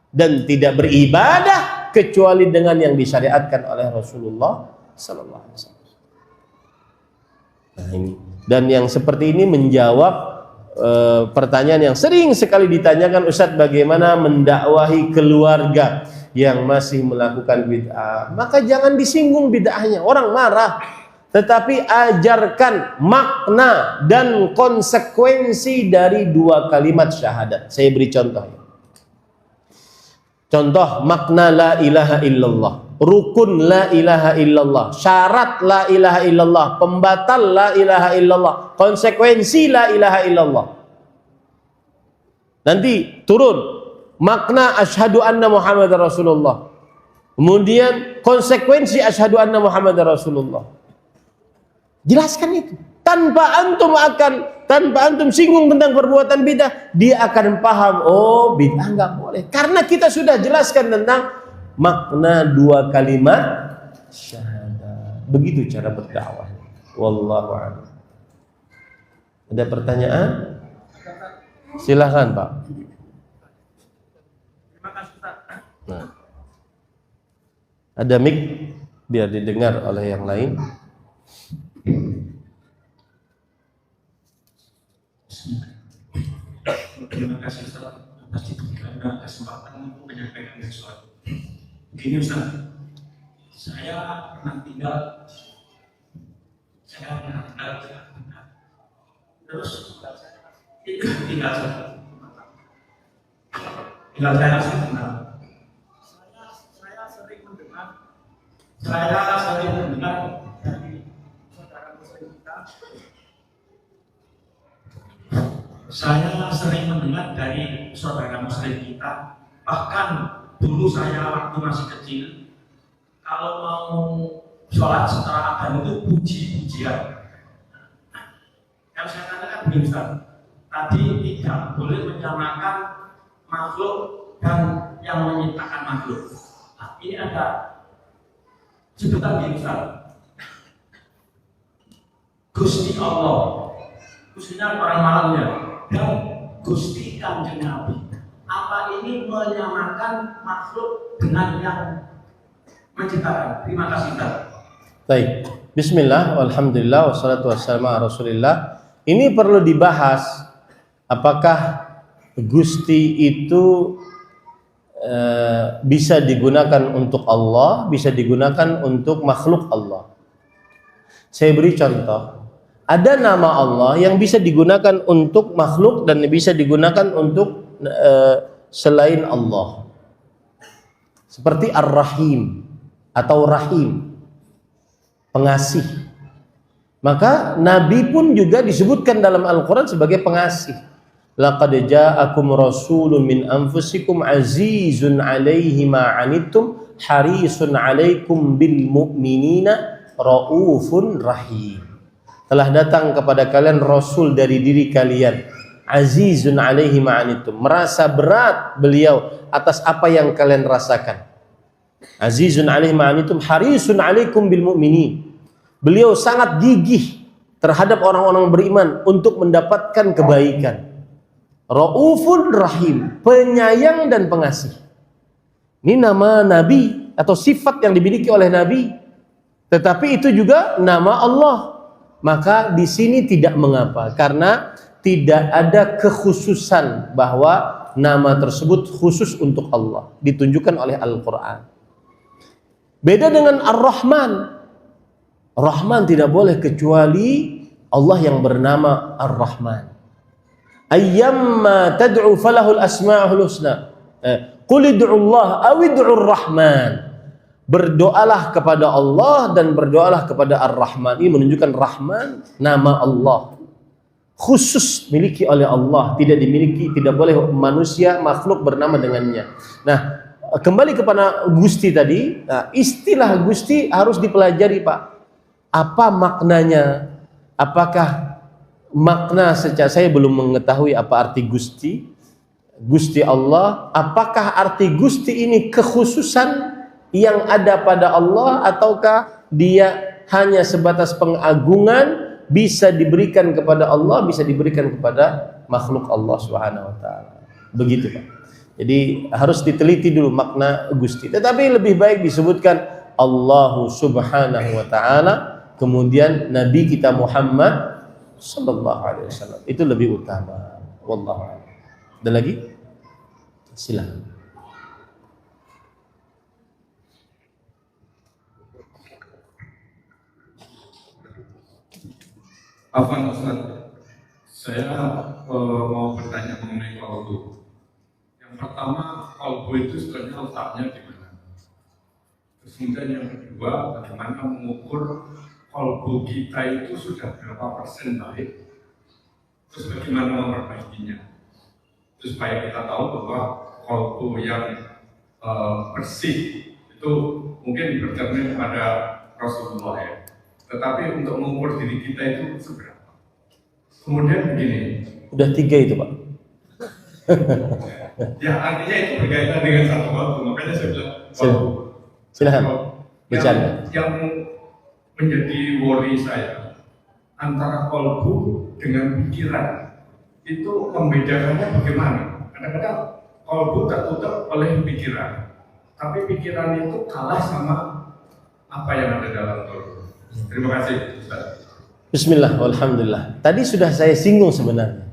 dan tidak beribadah kecuali dengan yang disyariatkan oleh Rasulullah sallallahu alaihi wasallam. Nah, ini. Dan yang seperti ini menjawab pertanyaan yang sering sekali ditanyakan, Ustadz, bagaimana mendakwahi keluarga yang masih melakukan bid'ah? Maka jangan disinggung bid'ahnya, orang marah. Tetapi ajarkan makna dan konsekuensi dari 2 kalimat syahadat. Saya beri contoh. Contoh makna la ilaha illallah. rukun la ilaha illallah, syarat la ilaha illallah, pembatal la ilaha illallah, konsekuensi la ilaha illallah. Nanti turun makna asyhadu anna Muhammadar Rasulullah. Kemudian konsekuensi asyhadu anna Muhammadar Rasulullah. Jelaskan itu. Tanpa antum singgung tentang perbuatan bid'ah, dia akan paham, oh bid'ah enggak boleh. Karena kita sudah jelaskan tentang makna dua kalimat syahadat. Begitu cara berdakwah. Wallahu a'lam. Ada pertanyaan? Silahkan Pak.
Terima kasih Ustaz.
Nah. Ada mic biar didengar oleh yang lain.
Terima kasih Ustaz atas diberikan kesempatan untuk menyampaikan sesuatu. Begini Ustaz, saya pernah tinggal terus tinggal saya kenal. Saya sering mendengar dari saudara muslim kita. Saya sering mendengar dari saudara muslim kita, bahkan dulu saya waktu masih kecil, kalau mau sholat setelah adzan itu puji-pujian. Yang saya katakan begini Ustaz, tadi tidak boleh menyamakan makhluk dan yang menciptakan makhluk. Ini ada sebutan begini Ustaz, Gusti Allah, khususnya orang malamnya, dan Gusti Kanjeng Nabi. Apa ini menyamakan makhluk dengan yang menciptakan? Terima kasih Ustaz.
Baik. Bismillah, alhamdulillah, wassalatu wassalamu ala Rasulillah. Ini perlu dibahas, apakah Gusti itu bisa digunakan untuk Allah, bisa digunakan untuk makhluk Allah. Saya beri contoh. Ada nama Allah yang bisa digunakan untuk makhluk dan bisa digunakan untuk selain Allah. Seperti Ar-Rahim atau Rahim, pengasih. Maka Nabi pun juga disebutkan dalam Al-Quran sebagai pengasih. Laqad ja'akum rasulun min anfusikum azizun 'alaihi ma 'anittum harisun 'alaikum bil mu'minina raufun rahim. Telah datang kepada kalian rasul dari diri kalian, azizun 'alaihi ma 'anittum, merasa berat beliau atas apa yang kalian rasakan. Azizun 'alaihi ma 'anittum harisun 'alaikum bil mu'minin. Beliau sangat gigih terhadap orang-orang beriman untuk mendapatkan kebaikan. Raufun rahim, penyayang dan pengasih. Ini nama Nabi atau sifat yang dimiliki oleh Nabi. Tetapi itu juga nama Allah. Maka di sini tidak mengapa, karena tidak ada kekhususan bahwa nama tersebut khusus untuk Allah, ditunjukkan oleh Al-Quran. Beda dengan Ar-Rahman. Rahman tidak boleh kecuali Allah yang bernama Ar-Rahman. Ayyamma tad'u falahul asma'ul husna. Qul ud'u Allah aw ud'u Ar-Rahman. Berdoalah kepada Allah dan berdoalah kepada Ar-Rahman. Ini menunjukkan Rahman nama Allah, khusus miliki oleh Allah, tidak dimiliki, tidak boleh manusia makhluk bernama dengannya. Nah, kembali kepada Gusti tadi. Nah, istilah Gusti harus dipelajari Pak. Apa maknanya? Apakah makna secara, saya belum mengetahui apa arti Gusti. Gusti Allah, apakah arti Gusti ini kekhususan yang ada pada Allah, ataukah dia hanya sebatas pengagungan, bisa diberikan kepada Allah, bisa diberikan kepada makhluk Allah Subhanahu wa taala. Begitu Pak. Jadi harus diteliti dulu makna Gusti. Tetapi lebih baik disebutkan Allahu Subhanahu wa taala, kemudian Nabi kita Muhammad sallallahu alaihi wasallam. Itu lebih utama. Wallahu a'lam. Ada lagi? Silakan.
Afwan Ustaz, saya mau bertanya mengenai kalbu. Yang pertama, kalbu itu sebenarnya letaknya di mana? Terus Kemudian yang kedua, bagaimana mengukur kolbu kita itu sudah berapa persen baik, terus bagaimana memperbaikinya. Terus supaya kita tahu bahwa kolbu yang bersih itu mungkin bercermin pada Rasulullah ya. Tetapi untuk mengukur diri kita itu seberapa. Kemudian begini.
Udah 3 itu Pak.
Ya artinya itu berkaitan dengan satu kolbu. Makanya saya bilang kolbu.
Silahkan bercanda.
Yang menjadi worry saya antara kolbu dengan pikiran itu membedakannya bagaimana? Kadang-kadang kolbu tertutup oleh pikiran, tapi pikiran itu kalah sama apa yang ada dalam kolbu. Terima kasih Ustaz.
Bismillah, alhamdulillah. Tadi sudah saya singgung sebenarnya.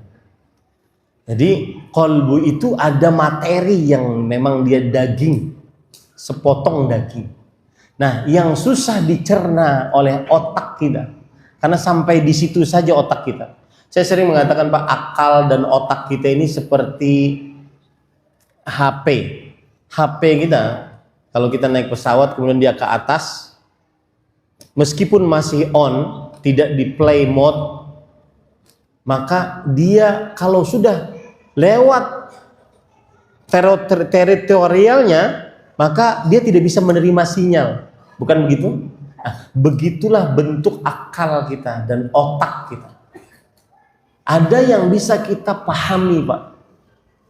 Jadi kolbu itu ada materi yang memang dia daging, sepotong daging. Nah, yang susah dicerna oleh otak kita, karena sampai di situ saja otak kita. Saya sering mengatakan Pak, akal dan otak kita ini seperti HP. HP kita, kalau kita naik pesawat kemudian dia ke atas, meskipun masih on, tidak di play mode, maka dia kalau sudah lewat teritorialnya, maka dia tidak bisa menerima sinyal. Bukan begitu? Nah, begitulah bentuk akal kita dan otak kita. Ada yang bisa kita pahami Pak,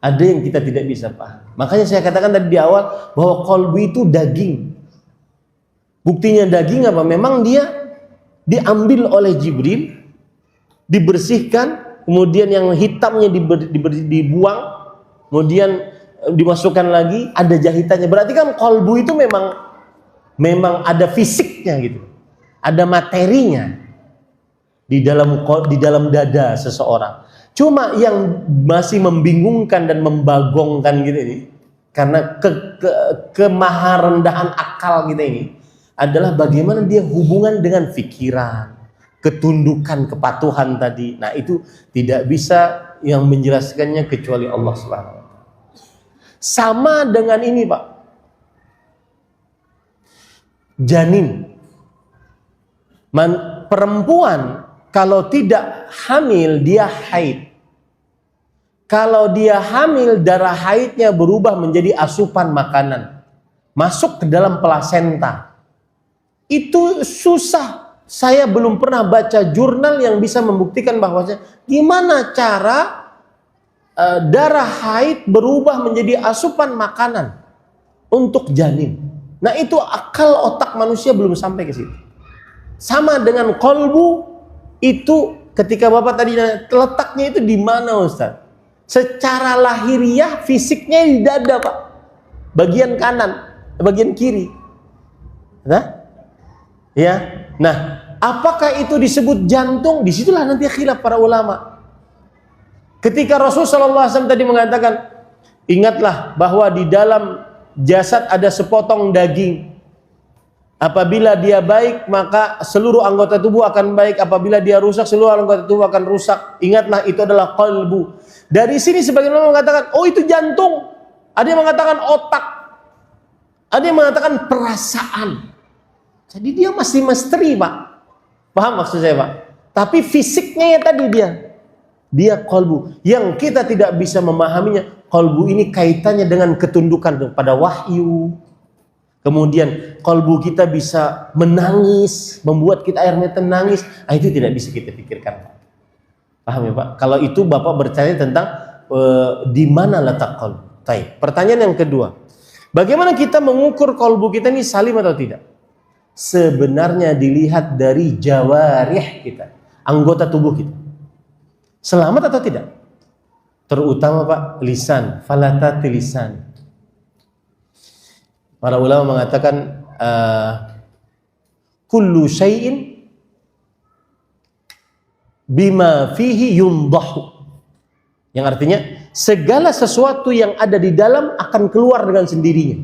ada yang kita tidak bisa paham. Makanya saya katakan tadi di awal bahwa kolbu itu daging. Buktinya daging apa? Memang dia diambil oleh Jibril, dibersihkan, kemudian yang hitamnya dibuang, kemudian dimasukkan lagi, ada jahitannya. Berarti kan kolbu itu memang ada fisiknya gitu, ada materinya di dalam dada seseorang. Cuma yang masih membingungkan dan membagongkan gitu ini, karena kemaharendahan akal kita ini adalah bagaimana dia hubungan dengan pikiran, ketundukan, kepatuhan tadi. Nah, itu tidak bisa yang menjelaskannya kecuali Allah Subhanahu wa taala. Sama dengan ini, Pak. Janin. Perempuan kalau tidak hamil dia haid. Kalau dia hamil, darah haidnya berubah menjadi asupan makanan, masuk ke dalam plasenta. Itu susah. Saya belum pernah baca jurnal yang bisa membuktikan bahwasanya gimana cara darah haid berubah menjadi asupan makanan untuk janin. Nah, itu akal otak manusia belum sampai ke situ. Sama dengan kolbu itu, ketika Bapak tadi letaknya itu di mana Ustaz? Secara lahiriah fisiknya di dada Pak, bagian kanan, bagian kiri. Nah, ya, nah, apakah itu disebut jantung? Disitulah nanti khilaf para ulama. Ketika Rasulullah SAW tadi mengatakan, ingatlah bahwa di dalam jasad ada sepotong daging. Apabila dia baik, maka seluruh anggota tubuh akan baik. Apabila dia rusak, seluruh anggota tubuh akan rusak. Ingatlah, itu adalah qalbu. Dari sini sebagian orang mengatakan, oh itu jantung. Ada yang mengatakan otak. Ada yang mengatakan perasaan. Jadi dia masih misteri, Pak. Paham maksud saya, Pak? Tapi fisiknya ya tadi dia qalbu. Yang kita tidak bisa memahaminya, qalbu ini kaitannya dengan ketundukan pada wahyu. Kemudian qalbu kita bisa menangis, membuat kita air mata menangis. Nah, itu tidak bisa kita pikirkan, Pak. Paham ya, Pak? Kalau itu Bapak bertanya tentang di mana letak qalbu. Baik. Pertanyaan yang kedua, bagaimana kita mengukur qalbu kita ini salim atau tidak? Sebenarnya dilihat dari jawarih kita, anggota tubuh kita. Selamat atau tidak? Terutama Pak, lisan, falatati lisan. Para ulama mengatakan kullu syai'in bima fihi yundahu. Yang artinya segala sesuatu yang ada di dalam akan keluar dengan sendirinya.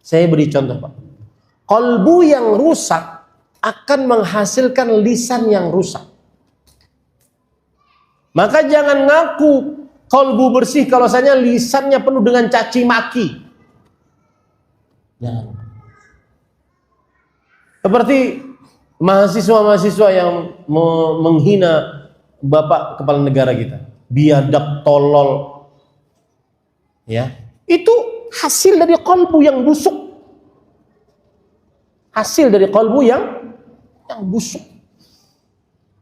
Saya beri contoh, Pak. Qalbu yang rusak akan menghasilkan lisan yang rusak. Maka jangan ngaku qalbu bersih kalau misalnya lisannya penuh dengan caci maki. Jangan. Seperti mahasiswa-mahasiswa yang menghina Bapak Kepala Negara kita, biadab, tolol, ya, itu hasil dari qalbu yang busuk, hasil dari qalbu yang busuk.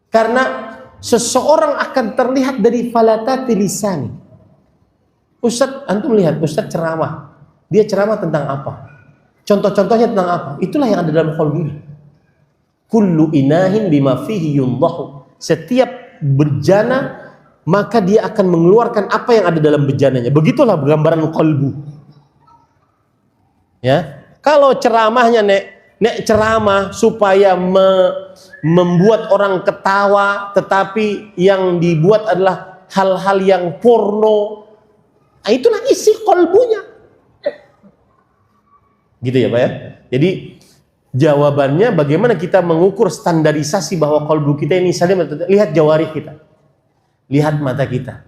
Karena seseorang akan terlihat dari falatati lisani. Ustadz, antum lihat Ustadz ceramah, dia ceramah tentang apa? Contoh-contohnya tentang apa? Itulah yang ada dalam qalbunya. Kullu inahin bima fihi yundahu. Setiap bejana maka dia akan mengeluarkan apa yang ada dalam bejananya. Begitulah gambaran qalbu. Ya, kalau ceramahnya nek ceramah supaya membuat orang ketawa, tetapi yang dibuat adalah hal-hal yang porno, nah, itulah isi qalbunya. Gitu ya Pak ya. Jadi jawabannya bagaimana kita mengukur standarisasi bahwa qalbu kita ini salim. Lihat jawarih kita, lihat mata kita,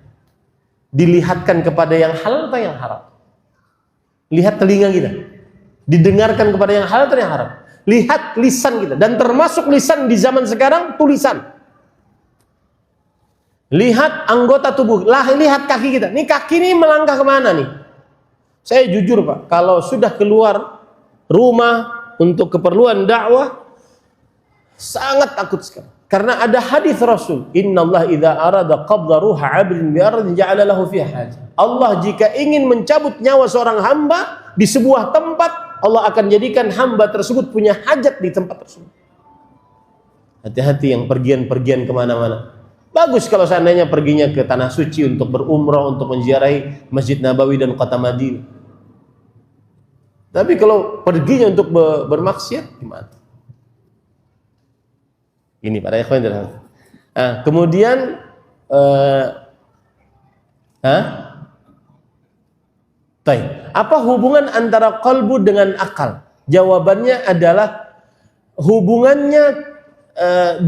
dilihatkan kepada yang halal atau yang haram. Lihat telinga kita, didengarkan kepada yang halal atau yang haram. Lihat lisan kita, dan termasuk lisan di zaman sekarang tulisan. Lihat anggota tubuh, lihat kaki kita. Nih kaki ini melangkah kemana nih? Saya jujur Pak, kalau sudah keluar rumah untuk keperluan dakwah, sangat takut sekali. Karena ada hadis Rasul, Innallaha idza arada qabda ruha 'abdin bi ardin ja'ala lahu fiha hajah. Allah jika ingin mencabut nyawa seorang hamba di sebuah tempat, Allah akan jadikan hamba tersebut punya hajat di tempat tersebut. Hati-hati yang pergian-pergian kemana-mana. Bagus kalau seandainya perginya ke tanah suci untuk berumrah, untuk menziarahi Masjid Nabawi dan kota Madinah. Tapi kalau perginya untuk bermaksiat, gimana? Ini para ikhwan dirahmati. Kemudian apa hubungan antara qalbu dengan akal? Jawabannya adalah hubungannya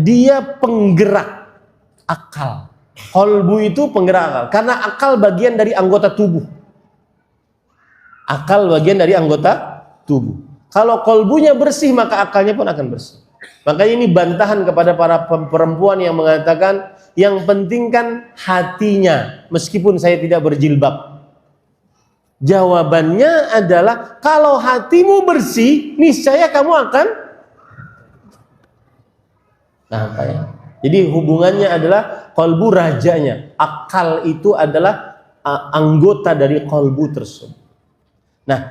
dia penggerak akal. Qalbu itu penggerak akal, karena akal bagian dari anggota tubuh. Akal bagian dari anggota tubuh. Kalau qalbunya bersih, maka akalnya pun akan bersih. Makanya ini bantahan kepada para perempuan yang mengatakan yang penting kan hatinya, meskipun saya tidak berjilbab. Jawabannya adalah kalau hatimu bersih, niscaya kamu akan apa ya? Jadi hubungannya adalah qalbu rajanya. Akal itu adalah anggota dari qalbu tersebut. Nah,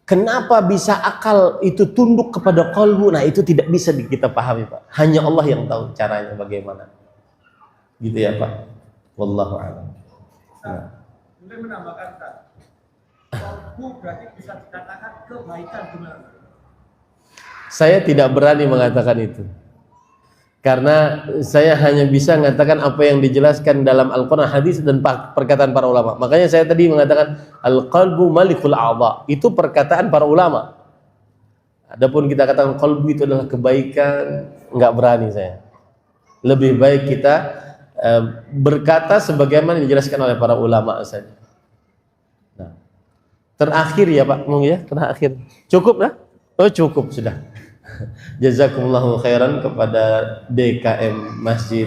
kenapa bisa akal itu tunduk kepada qalbu? Nah, itu tidak bisa kita pahami, Pak. Hanya Allah yang tahu caranya bagaimana. Gitu ya, Pak. Wallahu a'lam. Nah.
Boleh menambahkan, Pak. Qalbu berarti bisa dikatakan kebaikan, benar?
Saya tidak berani mengatakan itu. Karena saya hanya bisa mengatakan apa yang dijelaskan dalam Al-Quran, hadis, dan perkataan para ulama. Makanya saya tadi mengatakan al-qalbu malikul a'dha. Itu perkataan para ulama. Adapun kita katakan qalbu itu adalah kebaikan, nggak berani saya. Lebih baik kita berkata sebagaimana dijelaskan oleh para ulama saja. Nah, terakhir ya Pak, mungkin ya, terakhir. Cukup lah? Oh cukup sudah. Jazakumullahu khairan kepada DKM Masjid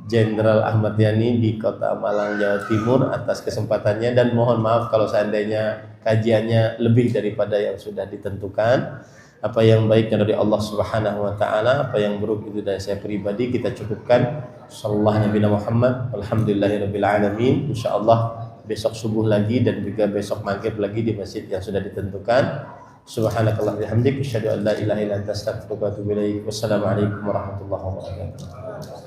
Jenderal Ahmad Yani di Kota Malang, Jawa Timur atas kesempatannya, dan mohon maaf kalau seandainya kajiannya lebih daripada yang sudah ditentukan. Apa yang baiknya dari Allah Subhanahu wa taala, apa yang buruk itu dari saya pribadi, kita cukupkan. Sallallahu Nabi Muhammad, alhamdulillahirabbil alamin. Insyaallah besok subuh lagi dan juga besok maghrib lagi di masjid yang sudah ditentukan. Subhanakallah bihamdik, asyhadu an la ilaha illa anta, astaghfiruka wa atubu ilaik. Wassalamualaikum warahmatullahi wabarakatuh.